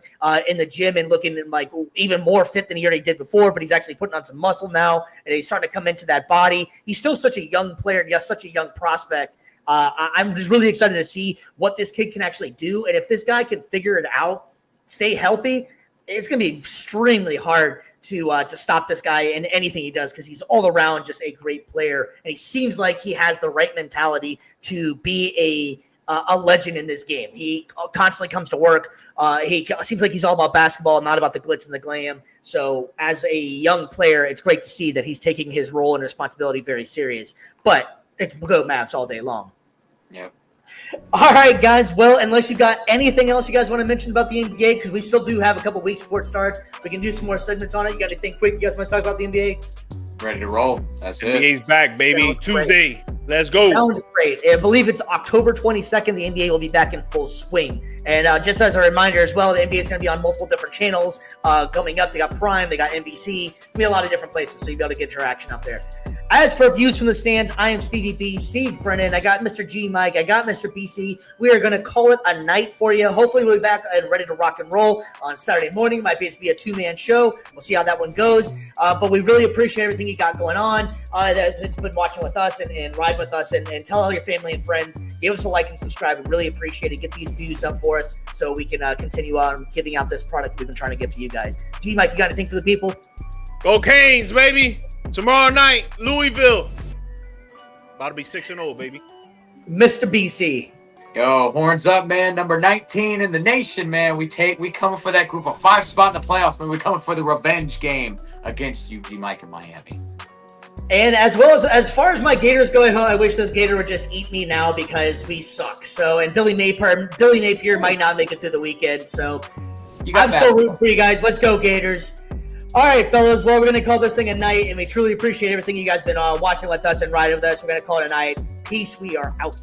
in the gym and looking like even more fit than he already did before, but he's actually putting on some muscle now and he's starting to come into that body. He's still such a young player and yes, such a young prospect. I'm just really excited to see what this kid can actually do. And if this guy can figure it out, stay healthy, it's going to be extremely hard to stop this guy in anything he does because he's all around just a great player. And he seems like he has the right mentality to be a legend in this game. He constantly comes to work. He seems like he's all about basketball, not about the glitz and the glam. So as a young player, it's great to see that he's taking his role and responsibility very serious. But it's go Mavs all day long. Yep. All right, guys. Well, unless you got anything else you guys want to mention about the NBA, because we still do have a couple weeks before it starts. We can do some more segments on it. You got anything quick you guys want to talk about the NBA? Ready to roll. That's it. NBA's back, baby. Sounds Tuesday. great. Let's go. Sounds great. I believe it's October 22nd. The NBA will be back in full swing. And just as a reminder as well, the NBA is going to be on multiple different channels coming up. They got Prime. They got NBC. It's going to be a lot of different places, so you'll be able to get your action out there. As for Views from the Stands, I am Stevie B, Steve Brennan. I got Mr. G Mike. I got Mr. BC. We are going to call it a night for you. Hopefully, we'll be back and ready to rock and roll on Saturday morning. Might be a two-man show. We'll see how that one goes. But we really appreciate everything you got going on. That's been watching with us and ride with us and tell all your family and friends. Give us a like and subscribe. We really appreciate it. Get these views up for us so we can continue on giving out this product we've been trying to give to you guys. G Mike, you got anything for the people? Go Canes, baby. Tomorrow night, Louisville. About to be 6-0, baby. Mr. BC. Yo, horns up, man. Number 19 in the nation, man. We coming for that group of 5 spot in the playoffs, man. We coming for the revenge game against UG Mike in Miami. And as far as my Gators go, I wish those Gators would just eat me now because we suck. So, and Billy Napier might not make it through the weekend. So, I'm still rooting for you guys. Let's go, Gators. All right, fellas. Well, we're going to call this thing a night, and we truly appreciate everything you guys been watching with us and riding with us. We're going to call it a night. Peace. We are out.